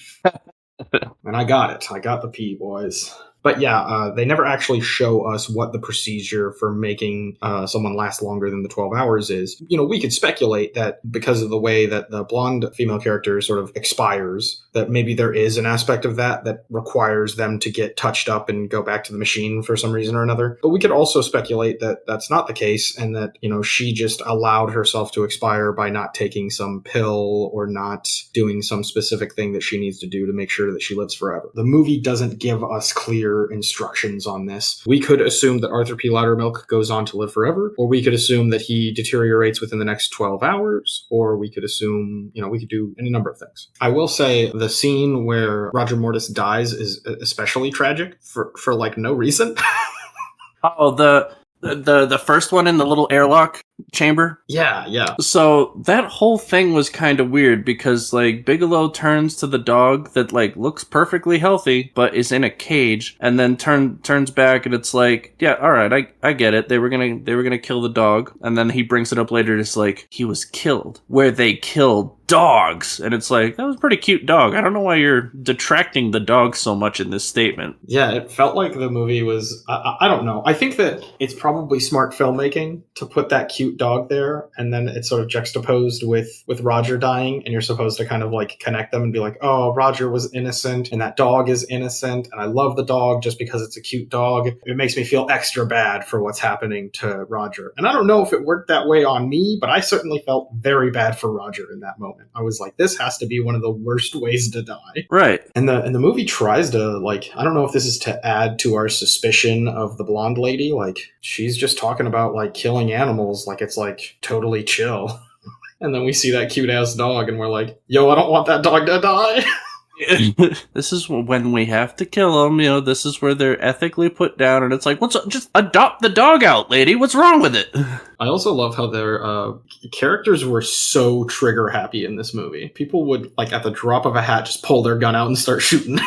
And I got it. I got the P, boys. But yeah, they never actually show us what the procedure for making someone last longer than the 12 hours is. You know, we could speculate that because of the way that the blonde female character sort of expires, that maybe there is an aspect of that requires them to get touched up and go back to the machine for some reason or another. But we could also speculate that that's not the case and that, you know, she just allowed herself to expire by not taking some pill or not doing some specific thing that she needs to do to make sure that she lives forever. The movie doesn't give us clear instructions on this. We could assume that Arthur P. Loudermilk goes on to live forever, or we could assume that he deteriorates within the next 12 hours, or we could assume, you know, we could do any number of things. I will say the scene where Roger Mortis dies is especially tragic for like no reason. Oh, the first one in the little airlock chamber? Yeah. So that whole thing was kind of weird because like Bigelow turns to the dog that like looks perfectly healthy but is in a cage and then turns back and it's like, yeah, all right, I get it. They were going to kill the dog, and then he brings it up later and it's like he was killed where they killed dogs, and it's like, that was a pretty cute dog. I don't know why you're detracting the dog so much in this statement. Yeah, it felt like the movie was I don't know. I think that it's probably smart filmmaking to put that cute dog there, and then it's sort of juxtaposed with Roger dying, and you're supposed to kind of like connect them and be like, oh, Roger was innocent and that dog is innocent, and I love the dog just because it's a cute dog. It makes me feel extra bad for what's happening to Roger. And I don't know if it worked that way on me, but I certainly felt very bad for Roger in that moment. I was like, this has to be one of the worst ways to die. Right. And the movie tries to, like, I don't know if this is to add to our suspicion of the blonde lady. Like, she's just talking about, like, killing animals like it's, like, totally chill. And then we see that cute-ass dog, and we're like, yo, I don't want that dog to die. This is when we have to kill them, you know, this is where they're ethically put down, and it's like, just adopt the dog out, lady, what's wrong with it? I also love how their characters were so trigger happy in this movie. People would, like, at the drop of a hat, just pull their gun out and start shooting.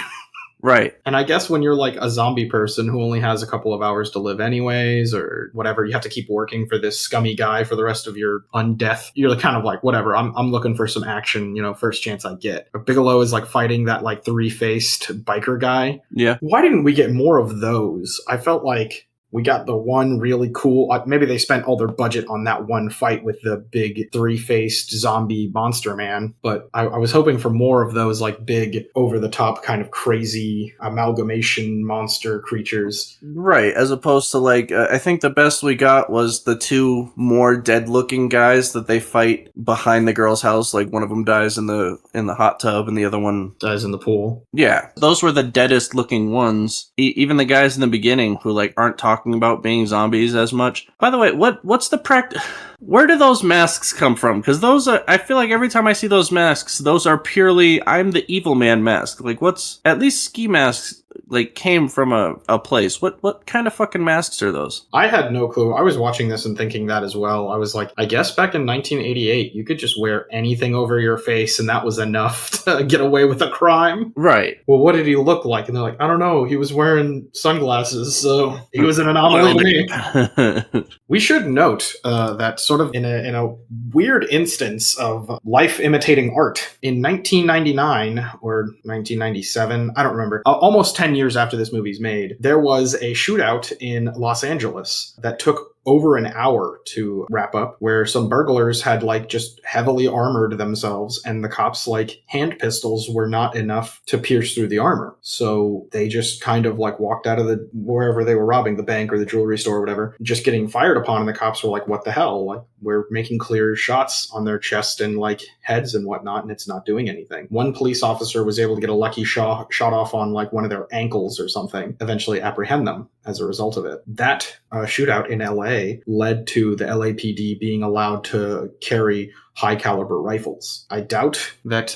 Right. And I guess when you're like a zombie person who only has a couple of hours to live anyways, or whatever, you have to keep working for this scummy guy for the rest of your undeath. You're kind of like, whatever, I'm looking for some action, you know, first chance I get. But Bigelow is like fighting that like three-faced biker guy. Yeah. Why didn't we get more of those? I felt like We got the one really cool, maybe they spent all their budget on that one fight with the big three-faced zombie monster man, but I was hoping for more of those like big over-the-top kind of crazy amalgamation monster creatures. Right, as opposed to like, I think the best we got was the two more dead-looking guys that they fight behind the girl's house. Like one of them dies in the hot tub, and the other one dies in the pool. Yeah, those were the deadest-looking ones. Even the guys in the beginning who like aren't talking about being zombies as much. By the way, what's the practice? Where do those masks come from? Because those are, I feel like every time I see those masks, those are purely I'm the evil man mask. Like what's at least ski masks like came from a place. What kind of fucking masks are those? I had no clue. I was watching this and thinking that as well. I was like, I guess back in 1988, you could just wear anything over your face and that was enough to get away with a crime. Right. Well, what did he look like? And they're like, I don't know. He was wearing sunglasses, so he was an anomaly to me. We should note that sort of in a weird instance of life imitating art, in 1999 or 1997, I don't remember, almost 10 years after this movie's made, there was a shootout in Los Angeles that took over an hour to wrap up, where some burglars had like just heavily armored themselves, and the cops like hand pistols were not enough to pierce through the armor. So they just kind of like walked out of the wherever they were robbing, the bank or the jewelry store or whatever, just getting fired upon, and the cops were like, what the hell? Like, we're making clear shots on their chest and like heads and whatnot, and it's not doing anything. One police officer was able to get a lucky shot off on like one of their ankles or something, eventually apprehend them as a result of it. That shootout in LA led to the LAPD being allowed to carry high caliber rifles. I doubt that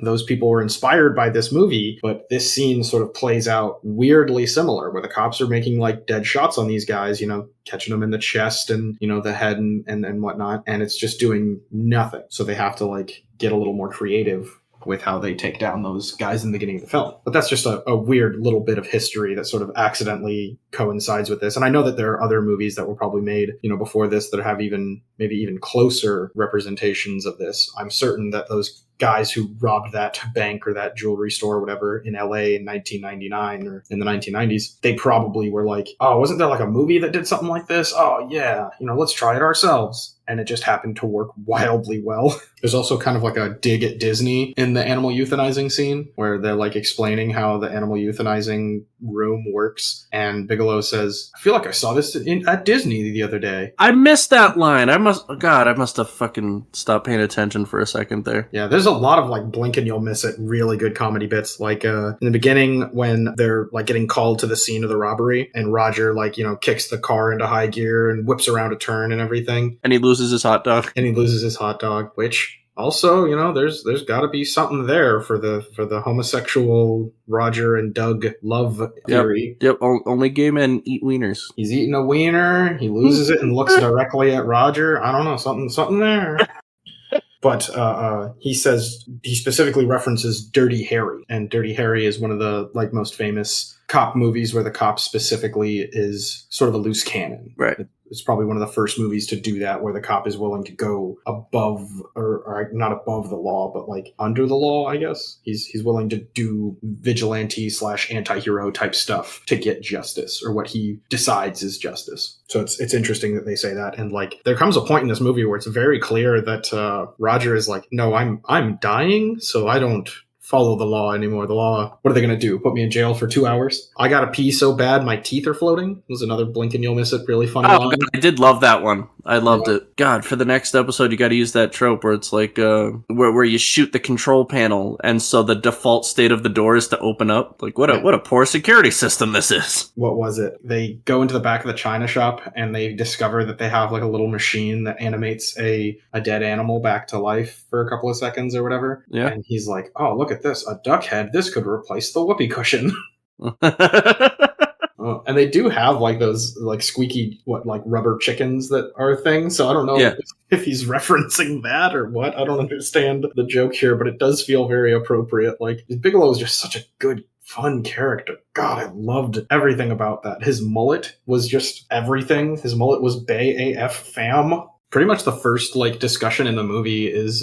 those people were inspired by this movie, but this scene sort of plays out weirdly similar, where the cops are making like dead shots on these guys, you know, catching them in the chest and, you know, the head and whatnot, and it's just doing nothing. So they have to like get a little more creative with how they take down those guys in the beginning of the film. But that's just a weird little bit of history that sort of accidentally coincides with this. And I know that there are other movies that were probably made, you know, before this that have maybe even closer representations of this. I'm certain that those guys who robbed that bank or that jewelry store or whatever in LA in 1999 or in the 1990s, they probably were like, oh, wasn't there like a movie that did something like this? Oh yeah, you know, let's try it ourselves. And it just happened to work wildly well. There's also kind of like a dig at Disney in the animal euthanizing scene where they're like explaining how the animal euthanizing room works. And Bigelow says, I feel like I saw this at Disney the other day. I missed that line. I must have fucking stopped paying attention for a second there. Yeah, there's a lot of like blink and you'll miss it really good comedy bits. Like in the beginning when they're like getting called to the scene of the robbery and Roger like, you know, kicks the car into high gear and whips around a turn and everything. And he loses his hot dog. Which also, you know, there's got to be something there for the homosexual Roger and Doug love theory. Yep. Only gay men eat wieners. He's eating a wiener. He loses it and looks directly at Roger. I don't know, something there. But he says, he specifically references Dirty Harry, and Dirty Harry is one of the like most famous cop movies where the cop specifically is sort of a loose cannon. Right. It's probably one of the first movies to do that, where the cop is willing to go above, or not above the law, but like under the law, I guess. He's willing to do vigilante / anti-hero type stuff to get justice, or what he decides is justice. So it's interesting that they say that. And like, there comes a point in this movie where it's very clear that Roger is like, no, I'm dying, so I don't follow the law anymore. The law, what are they going to do? Put me in jail for 2 hours? I got to pee so bad my teeth are floating. Was another blink and you'll miss it. Really funny line. God, I did love that one. I loved it. God, for the next episode, you got to use that trope where it's like where you shoot the control panel, and so the default state of the door is to open up. Like what a poor security system this is. What was it? They go into the back of the china shop and they discover that they have like a little machine that animates a dead animal back to life for a couple of seconds or whatever. Yeah. And he's like, oh, look at this, a duck head. This could replace the whoopee cushion. And they do have like those like squeaky like rubber chickens that are a thing. So I don't know if he's referencing that or what. I don't understand the joke here, but it does feel very appropriate. Like Bigelow is just such a good, fun character. God, I loved everything about that. His mullet was just everything. His mullet was Bay AF fam. Pretty much the first like discussion in the movie is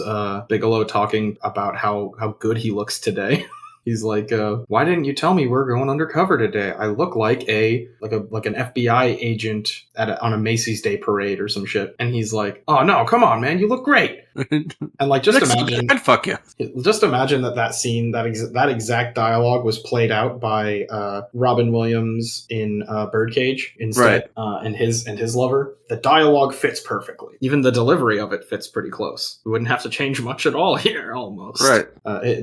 Bigelow talking about how good he looks today. He's like, why didn't you tell me we're going undercover today? I look like an FBI agent on a Macy's Day Parade or some shit. And he's like, oh no, come on, man, you look great. And like, just imagine, I'd fuck you. Just imagine that scene, that exact dialogue was played out by Robin Williams in Birdcage instead, and his lover. The dialogue fits perfectly. Even the delivery of it fits pretty close. We wouldn't have to change much at all here, almost. Right.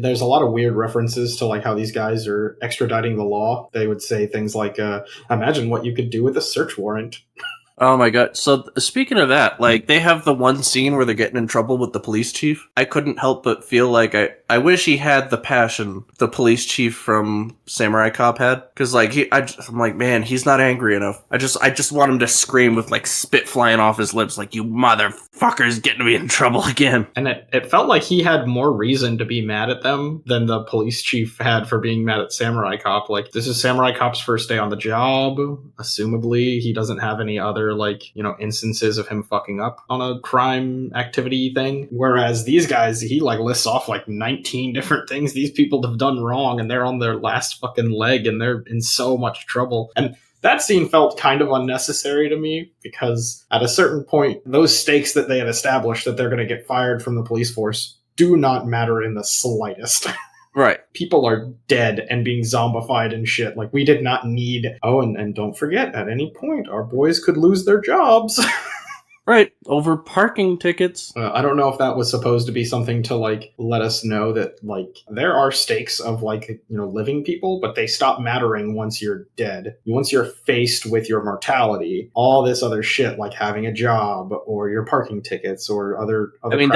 There's a lot of weird references to like how these guys are extraditing the law. They would say things like, imagine what you could do with a search warrant. Oh my god. So speaking of that, like they have the one scene where they're getting in trouble with the police chief. I couldn't help but feel like I wish he had the passion the police chief from Samurai Cop had. Cause like I'm like, man, he's not angry enough. I just want him to scream with like spit flying off his lips, like, you motherfuckers getting me in trouble again. And it felt like he had more reason to be mad at them than the police chief had for being mad at Samurai Cop. Like, this is Samurai Cop's first day on the job. Assumably, he doesn't have any other instances of him fucking up on a crime activity thing. Whereas these guys, he like lists off like 19 different things these people have done wrong, and they're on their last fucking leg and they're in so much trouble. And that scene felt kind of unnecessary to me, because at a certain point, those stakes that they had established that they're going to get fired from the police force do not matter in the slightest. Right. People are dead and being zombified and shit. Like, we did not need... Oh, and don't forget, at any point, our boys could lose their jobs. Right. Over parking tickets. I don't know if that was supposed to be something to, like, let us know that, like, there are stakes of, like, living people, but they stop mattering once you're dead. Once you're faced with your mortality, all this other shit, like having a job or your parking tickets or other I mean,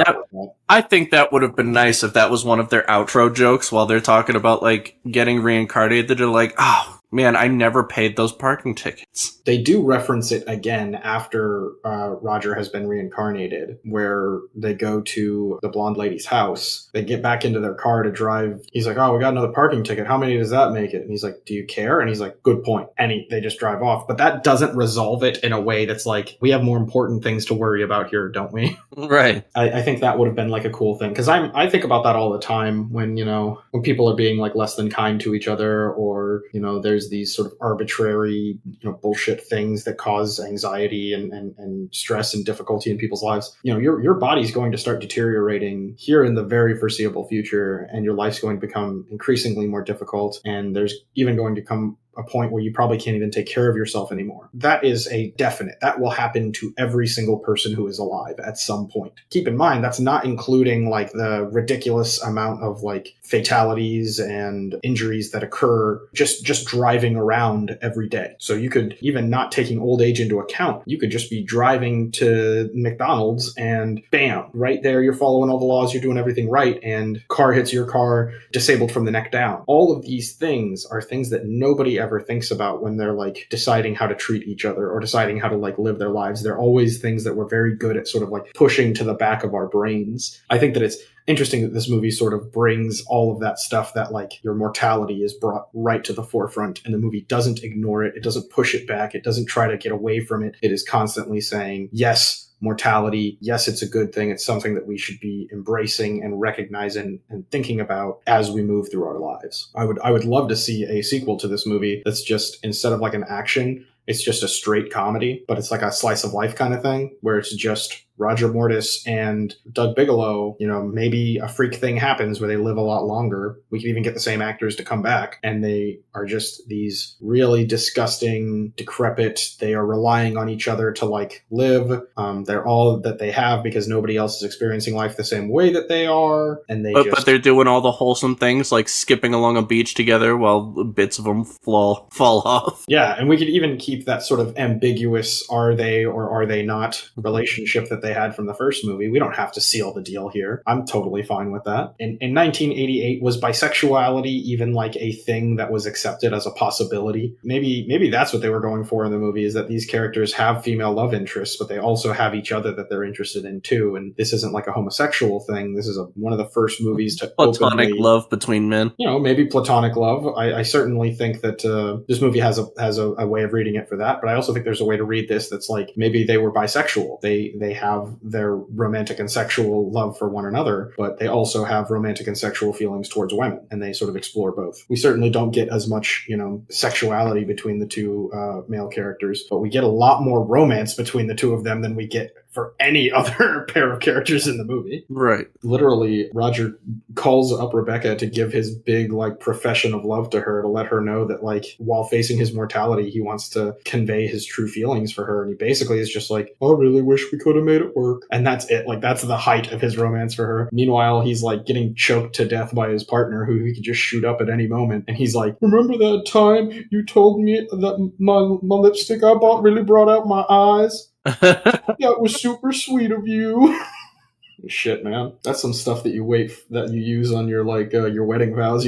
I think that would have been nice if that was one of their outro jokes while they're talking about, like, getting reincarnated. They're like, oh, man, I never paid those parking tickets. They do reference it again after Roger has been reincarnated, where they go to the blonde lady's house. They get back into their car to drive. He's like, oh, we got another parking ticket. How many does that make it? And he's like, do you care? And he's like, good point. And they just drive off. But that doesn't resolve it in a way that's like, we have more important things to worry about here, don't we? Right. I think that would have been like a cool thing. Because I think about that all the time when people are being like less than kind to each other, or, there's these sort of arbitrary, bullshit things that cause anxiety and stress and difficulty in people's lives. Your body's going to start deteriorating here in the very foreseeable future, and your life's going to become increasingly more difficult. And there's even going to come a point where you probably can't even take care of yourself anymore. That is a definite. That will happen to every single person who is alive at some point. Keep in mind, that's not including like the ridiculous amount of like fatalities and injuries that occur just driving around every day. So you could, even not taking old age into account, you could just be driving to McDonald's and bam, right there, you're following all the laws, you're doing everything right, and car hits your car, disabled from the neck down. All of these things are things that nobody ever thinks about when they're like deciding how to treat each other or deciding how to like live their lives. They're always things that we're very good at sort of like pushing to the back of our brains. I think that it's interesting that this movie sort of brings all of that stuff, that like your mortality is brought right to the forefront, and the movie doesn't ignore it. It doesn't push it back. It doesn't try to get away from it. It is constantly saying, yes, mortality, yes, it's a good thing. It's something that we should be embracing and recognizing and thinking about as we move through our lives. I would love to see a sequel to this movie that's just, instead of like an action, it's just a straight comedy, but it's like a slice of life kind of thing, where it's just Roger Mortis and Doug Bigelow. Maybe a freak thing happens where they live a lot longer. We could even get the same actors to come back, and they are just these really disgusting, decrepit. They are relying on each other to like live. They're all that they have because nobody else is experiencing life the same way that they are, and but they're doing all the wholesome things, like skipping along a beach together while bits of them fall off. Yeah, and we could even keep that sort of ambiguous "are they or are they not" relationship that they had from the first movie. We don't have to seal the deal here. I'm totally fine with that. In 1988, was bisexuality even like a thing that was accepted as a possibility? Maybe that's what they were going for in the movie, is that these characters have female love interests, but they also have each other that they're interested in too. And this isn't like a homosexual thing. This is one of the first movies to platonic love between men. Maybe platonic love. I certainly think that this movie has a way of reading it for that, but I also think there's a way to read this that's like, maybe they were bisexual. They have have their romantic and sexual love for one another, but they also have romantic and sexual feelings towards women, and they sort of explore both. We certainly don't get as much, sexuality between the two male characters, but we get a lot more romance between the two of them than we get for any other pair of characters in the movie. Right. Literally, Roger calls up Rebecca to give his big, profession of love to her, to let her know that, while facing his mortality, he wants to convey his true feelings for her. And he basically is just like, I really wish we could have made it work. And that's it. That's the height of his romance for her. Meanwhile, he's, getting choked to death by his partner, who he could just shoot up at any moment. And he's like, remember that time you told me that my lipstick I bought really brought out my eyes? That was super sweet of you. Shit, man. That's some stuff that you use on your your wedding vows,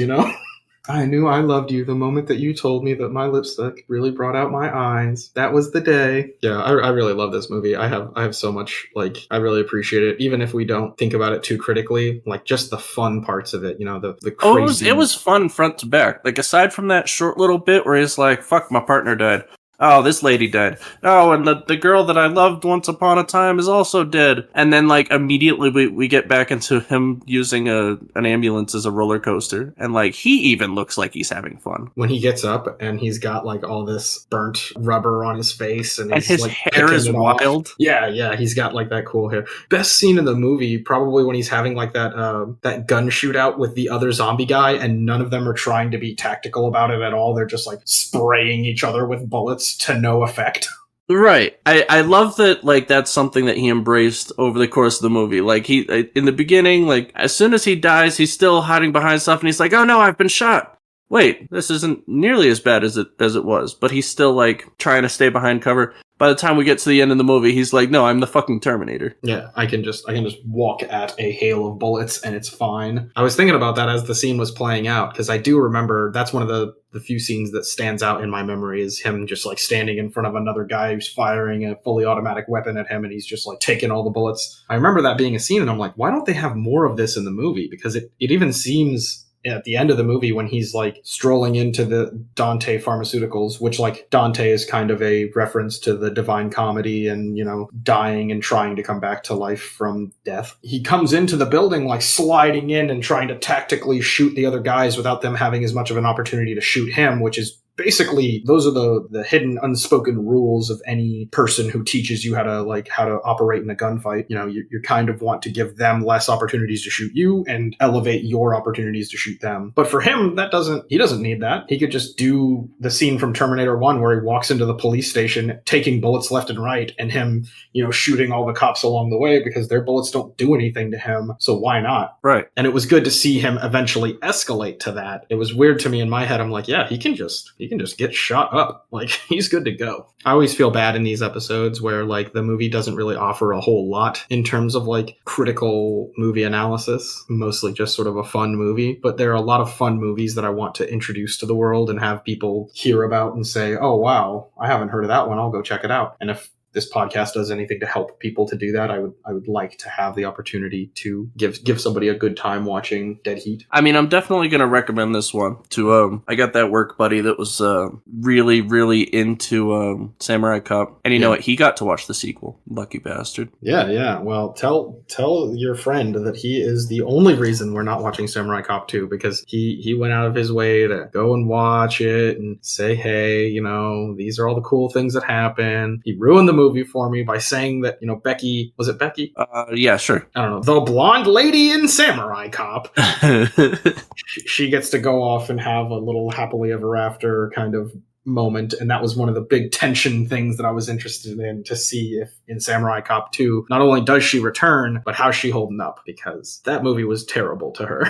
I knew I loved you the moment that you told me that my lipstick really brought out my eyes. That was the day. Yeah, I really love this movie. I have so much, I really appreciate it. Even if we don't think about it too critically, just the fun parts of it, the crazy... it was fun front to back. Aside from that short little bit where he's like, fuck, my partner died. Oh, this lady died. Oh, and the girl that I loved once upon a time is also dead. And then, immediately we get back into him using an ambulance as a roller coaster. And, he even looks like he's having fun. When he gets up and he's got, all this burnt rubber on his face. And his hair is wild. Yeah, he's got, that cool hair. Best scene in the movie, probably when he's having, that gun shootout with the other zombie guy, and none of them are trying to be tactical about it at all. They're just, spraying each other with bullets to no effect. Right. I love that, that's something that he embraced over the course of the movie. He, in the beginning, as soon as he dies, he's still hiding behind stuff, and he's like, oh no, I've been shot. Wait, this isn't nearly as bad as it was. But he's still, trying to stay behind cover. By the time we get to the end of the movie, he's like, no, I'm the fucking Terminator. Yeah, I can just walk at a hail of bullets and it's fine. I was thinking about that as the scene was playing out, because I do remember that's one of the few scenes that stands out in my memory, is him just standing in front of another guy who's firing a fully automatic weapon at him, and he's just taking all the bullets. I remember that being a scene, and I'm like, why don't they have more of this in the movie? Because it even seems... at the end of the movie, when he's strolling into the Dante Pharmaceuticals, which Dante is kind of a reference to the Divine Comedy and, dying and trying to come back to life from death. He comes into the building sliding in and trying to tactically shoot the other guys without them having as much of an opportunity to shoot him, which is basically, those are the hidden unspoken rules of any person who teaches you how to operate in a gunfight. You kind of want to give them less opportunities to shoot you and elevate your opportunities to shoot them. But for him, he doesn't need that. He could just do the scene from Terminator 1 where he walks into the police station taking bullets left and right, and him, shooting all the cops along the way, because their bullets don't do anything to him. So why not? Right. And it was good to see him eventually escalate to that. It was weird to me in my head. I'm like, yeah, he can just get shot up. He's good to go. I always feel bad in these episodes where the movie doesn't really offer a whole lot in terms of critical movie analysis, mostly just sort of a fun movie. But there are a lot of fun movies that I want to introduce to the world and have people hear about and say, oh wow, I haven't heard of that one, I'll go check it out. And if this podcast does anything to help people to do that, I would like to have the opportunity to give somebody a good time watching Dead Heat. I mean, I'm definitely going to recommend this one to, I got that work buddy that was, really, really into, Samurai Cop. And you know what? He got to watch the sequel. Lucky bastard. Yeah. Well, tell your friend that he is the only reason we're not watching Samurai Cop 2, because he went out of his way to go and watch it and say, hey, these are all the cool things that happen. He ruined the movie for me by saying that, Becky, was it Becky? Yeah, sure. I don't know. The blonde lady in Samurai Cop. she gets to go off and have a little happily ever after kind of moment, and that was one of the big tension things that I was interested in to see if in Samurai Cop 2, not only does she return, but how's she holding up, because that movie was terrible to her.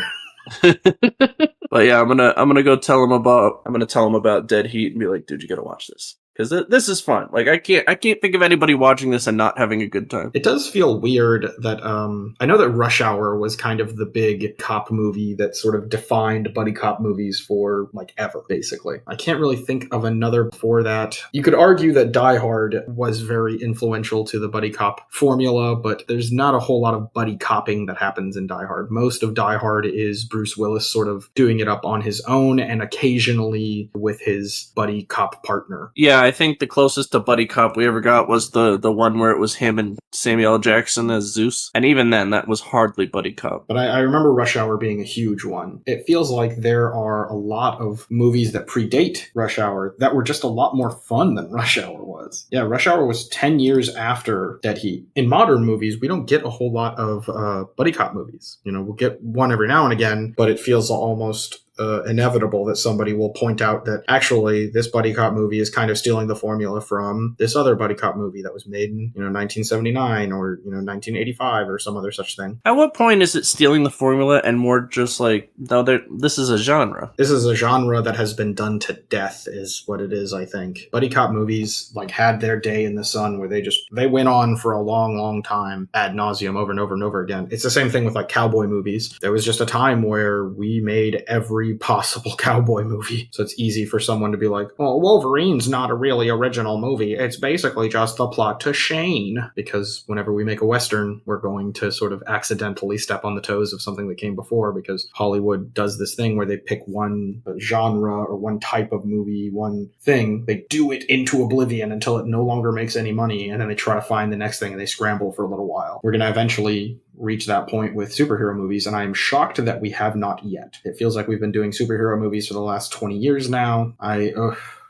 But yeah, I'm gonna go tell him about Dead Heat and be like, dude, you gotta watch this. Because this is fun. I can't think of anybody watching this and not having a good time. It does feel weird that, I know that Rush Hour was kind of the big cop movie that sort of defined buddy cop movies for, ever, basically. I can't really think of another before that. You could argue that Die Hard was very influential to the buddy cop formula, but there's not a whole lot of buddy copping that happens in Die Hard. Most of Die Hard is Bruce Willis sort of doing it up on his own and occasionally with his buddy cop partner. Yeah, I think the closest to buddy cop we ever got was the one where it was him and Samuel L. Jackson as Zeus. And even then, that was hardly buddy cop. But I remember Rush Hour being a huge one. It feels like there are a lot of movies that predate Rush Hour that were just a lot more fun than Rush Hour was. Yeah, Rush Hour was 10 years after Dead Heat. In modern movies, we don't get a whole lot of buddy cop movies. You know, we'll get one every now and again, but it feels almost inevitable that somebody will point out that actually this buddy cop movie is kind of stealing the formula from this other buddy cop movie that was made in 1979 or 1985 or some other such thing. At what point is it stealing the formula and more just like, no, this is a genre? This is a genre that has been done to death is what it is, I think. Buddy cop movies like had their day in the sun where they went on for a long time ad nauseum over and over and over again. It's the same thing with like cowboy movies. There was just a time where we made every possible cowboy movie. So it's easy for someone to be like, well, Wolverine's not a really original movie. It's basically just the plot to Shane. Because whenever we make a Western, we're going to sort of accidentally step on the toes of something that came before because Hollywood does this thing where they pick one genre or one type of movie, one thing. They do it into oblivion until it no longer makes any money. And then they try to find the next thing and they scramble for a little while. We're going to eventually reach that point with superhero movies, and I am shocked that we have not yet. It feels like we've been doing superhero movies for the last 20 years now.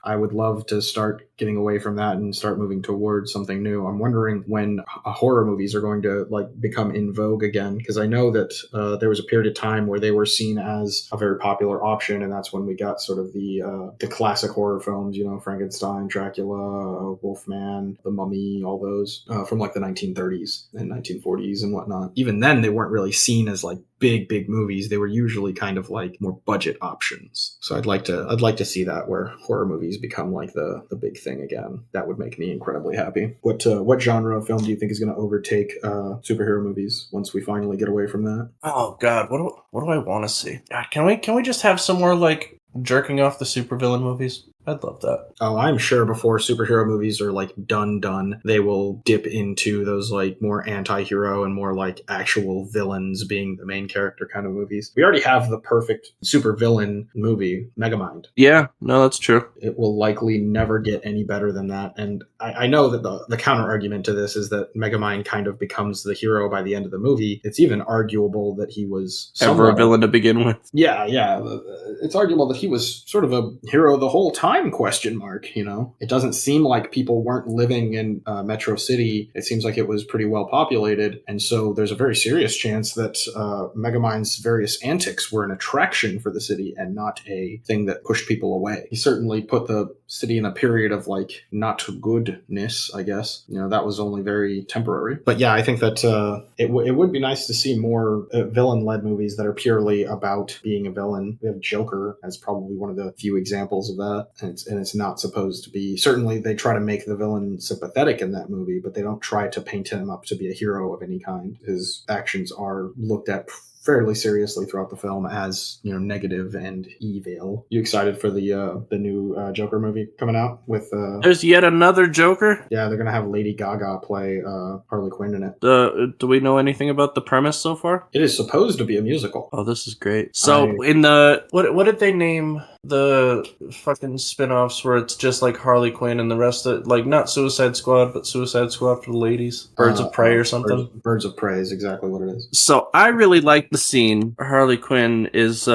I would love to start getting away from that and start moving towards something new. I'm wondering when horror movies are going to become in vogue again, because I know that there was a period of time where they were seen as a very popular option, and that's when we got sort of the classic horror films, Frankenstein, Dracula, Wolfman, The Mummy, all those from like the 1930s and 1940s and whatnot. Even then, they weren't really seen as like big movies. They were usually kind of like more budget options. So I'd like to see that where horror movies become like the big thing again. That would make me incredibly happy. What genre of film do you think is going to overtake superhero movies once we finally get away from that? Oh God, what do I want to see? God, can we just have some more like jerking off the supervillain movies? I'd love that. Oh, I'm sure before superhero movies are like done, they will dip into those like more anti-hero and more like actual villains being the main character kind of movies. We already have the perfect supervillain movie, Megamind. Yeah, no, that's true. It will likely never get any better than that. And I know that the counter argument to this is that Megamind kind of becomes the hero by the end of the movie. It's even arguable that he was ever a villain to begin with. Yeah. It's arguable that he was sort of a hero the whole time, question mark. It doesn't seem like people weren't living in Metro City. It seems like it was pretty well populated. And so there's a very serious chance that Megamind's various antics were an attraction for the city and not a thing that pushed people away. He certainly put the city in a period of like not goodness, I guess. That was only very temporary. But yeah, I think that it would be nice to see more villain-led movies that are purely about being a villain. We have Joker as probably one of the few examples of that. And it's not supposed to be. Certainly, they try to make the villain sympathetic in that movie, but they don't try to paint him up to be a hero of any kind. His actions are looked at fairly seriously throughout the film as negative and evil. You excited for the new Joker movie coming out with? There's yet another Joker. Yeah, they're gonna have Lady Gaga play Harley Quinn in it. Do we know anything about the premise so far? It is supposed to be a musical. Oh, this is great. So in the what did they name the fucking spin-offs where it's just like Harley Quinn and the rest of like not Suicide Squad but Suicide Squad for the ladies? Birds of Prey or something? Birds of Prey is exactly what it is. So I really like the scene. Harley Quinn is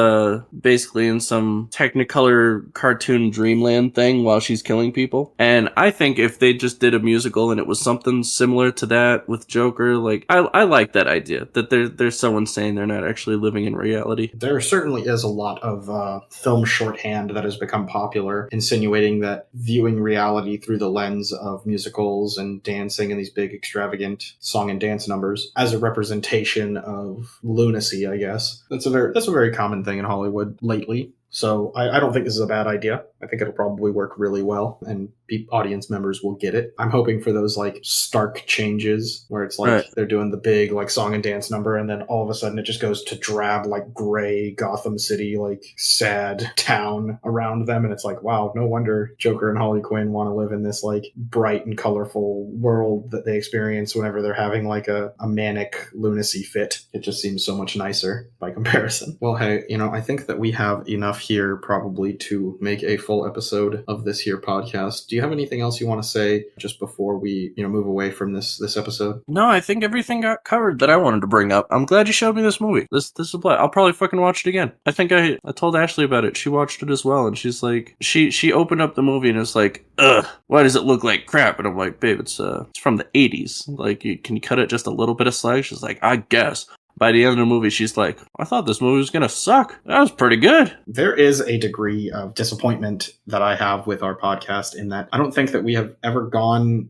basically in some Technicolor cartoon dreamland thing while she's killing people. And I think if they just did a musical and it was something similar to that with Joker, like I like that idea that there's someone saying they're not actually living in reality. There certainly is a lot of film shorthand that has become popular, insinuating that viewing reality through the lens of musicals and dancing and these big extravagant song and dance numbers as a representation of lunacy, I guess. That's a very common thing in Hollywood lately. So I don't think this is a bad idea. I think it'll probably work really well and audience members will get it. I'm hoping for those like stark changes where it's like they're doing the big like song and dance number and then all of a sudden it just goes to drab like gray Gotham City like sad town around them and it's like wow, no wonder Joker and Harley Quinn want to live in this like bright and colorful world that they experience whenever they're having like a manic lunacy fit. It just seems so much nicer by comparison. Well, hey, I think that we have enough here probably to make a full episode of this here podcast. Do you have anything else you want to say just before we, move away from this episode? No, I think everything got covered that I wanted to bring up. I'm glad you showed me this movie. This is a play. I'll probably fucking watch it again. I think I told Ashley about it. She watched it as well, and she's like, she opened up the movie and it's like, ugh, why does it look like crap? And I'm like, babe, it's from the 80s. Like, can you cut it just a little bit of slack? She's like, I guess. By the end of the movie, she's like, I thought this movie was going to suck. That was pretty good. There is a degree of disappointment that I have with our podcast in that I don't think that we have ever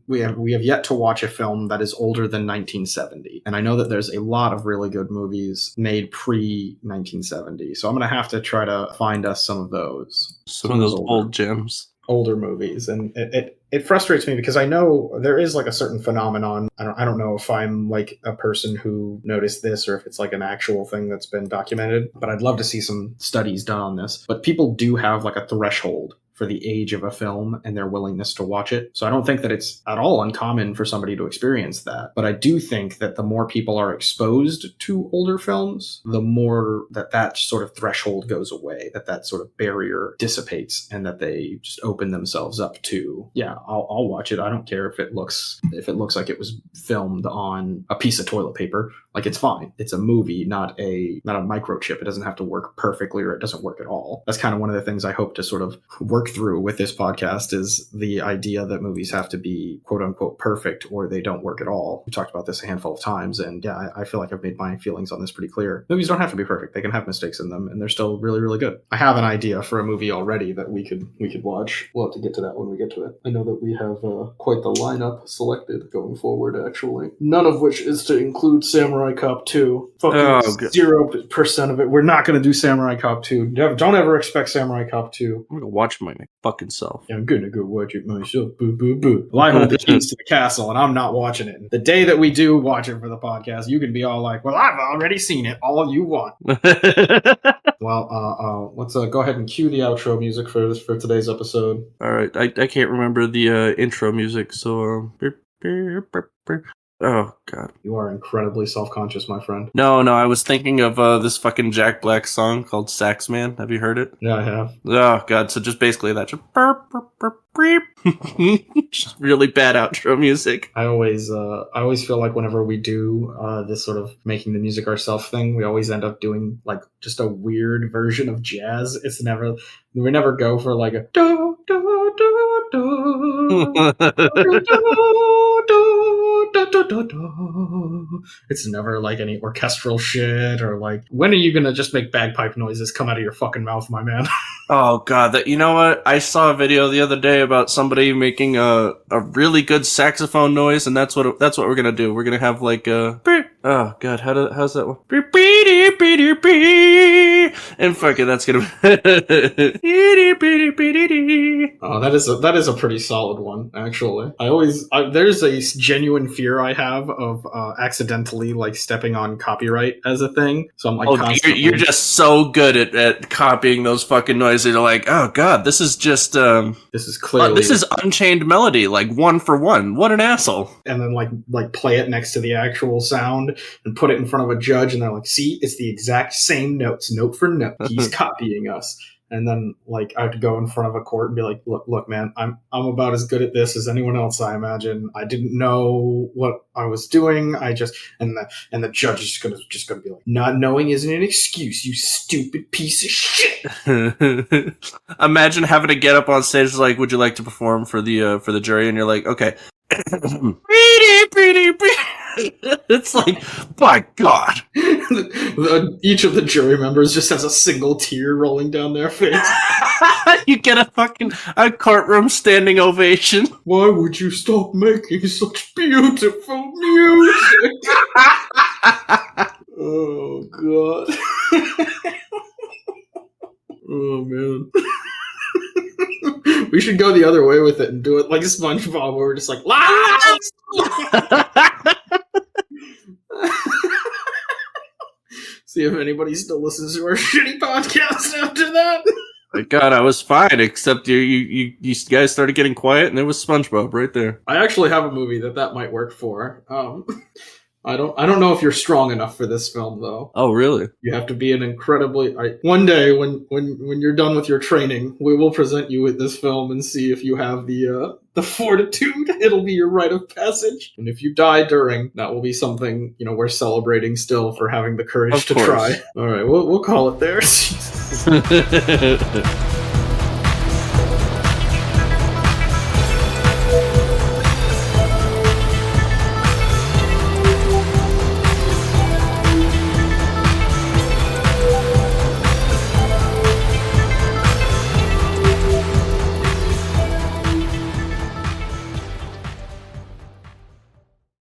we have yet to watch a film that is older than 1970. And I know that there's a lot of really good movies made pre-1970. So I'm going to have to try to find us some of those. Some of those old gems. Older movies, and it frustrates me because I know there is like a certain phenomenon. I don't know if I'm like a person who noticed this or if it's like an actual thing that's been documented, but I'd love to see some studies done on this. But people do have like a threshold for the age of a film and their willingness to watch it. So I don't think that it's at all uncommon for somebody to experience that. But I do think that the more people are exposed to older films, the more that sort of threshold goes away, that sort of barrier dissipates, and that they just open themselves up to, yeah, I'll watch it. I don't care if it looks like it was filmed on a piece of toilet paper. Like, it's fine. It's a movie, not a microchip. It doesn't have to work perfectly, or it doesn't work at all. That's kind of one of the things I hope to sort of work through with this podcast, is the idea that movies have to be quote unquote perfect or they don't work at all. We talked about this a handful of times, and yeah, I feel like I've made my feelings on this pretty clear. Movies don't have to be perfect. They can have mistakes in them, and they're still really, really good. I have an idea for a movie already that we could watch. We'll have to get to that when we get to it. I know that we have quite the lineup selected going forward, actually. None of which is to include Samurai Cop 2. Fucking 0% of it. We're not going to do Samurai Cop 2. Don't ever expect Samurai Cop 2. I'm going to watch my fucking self. Yeah, I'm going to go watch it myself. Boo, boo, boo. Well, I hold the keys to the castle, and I'm not watching it. The day that we do watch it for the podcast, you can be all like, well, I've already seen it. All you want. Well, let's go ahead and cue the outro music for today's episode. All right. I can't remember the intro music, so... Oh, God. You are incredibly self-conscious, my friend. No, I was thinking of this fucking Jack Black song called Sax Man. Have you heard it? Yeah, I have. Oh, God. So just basically that. Just burp, burp, burp, burp. Just really bad outro music. I always feel like whenever we do this sort of making the music ourselves thing, we always end up doing like just a weird version of jazz. We never go for like a do do do do do do. It's never like any orchestral shit or like, when are you gonna just make bagpipe noises come out of your fucking mouth, my man? Oh, God. You know what? I saw a video the other day about somebody making a really good saxophone noise, and that's what we're gonna do. We're gonna have like a... Oh, God. How's that one? And fuck it, that's gonna... Oh, that is a pretty solid one, actually. There's a genuine fear I have of accidentally like stepping on copyright as a thing. So I'm like, constantly... you're just so good at copying those fucking noises. You're like, oh, God, this is just this is clearly this is Unchained Melody, like 1 for 1. What an asshole! And then like play it next to the actual sound and put it in front of a judge, and they're like, see, it's the exact same notes, note for note. He's copying us. And then, like, I have to go in front of a court and be like, look, man, I'm about as good at this as anyone else, I imagine. I didn't know what I was doing. And the judge is just gonna be like, not knowing isn't an excuse, you stupid piece of shit. Imagine having to get up on stage like, would you like to perform for the jury? And you're like, okay. It's like, by God. Each of the jury members just has a single tear rolling down their face. You get a courtroom standing ovation. Why would you stop making such beautiful music? Oh, God. Oh, man. We should go the other way with it and do it like SpongeBob, where we're just like, la. See if anybody still listens to our shitty podcast after that. God, I was fine, except you guys started getting quiet, and there was SpongeBob right there. I actually have a movie that might work for. I don't know if you're strong enough for this film, though. Oh, really? You have to be an incredibly... one day, when you're done with your training, we will present you with this film and see if you have the fortitude. It'll be your rite of passage. And if you die during, that will be something, we're celebrating still for having the courage to try. All right, we'll call it there.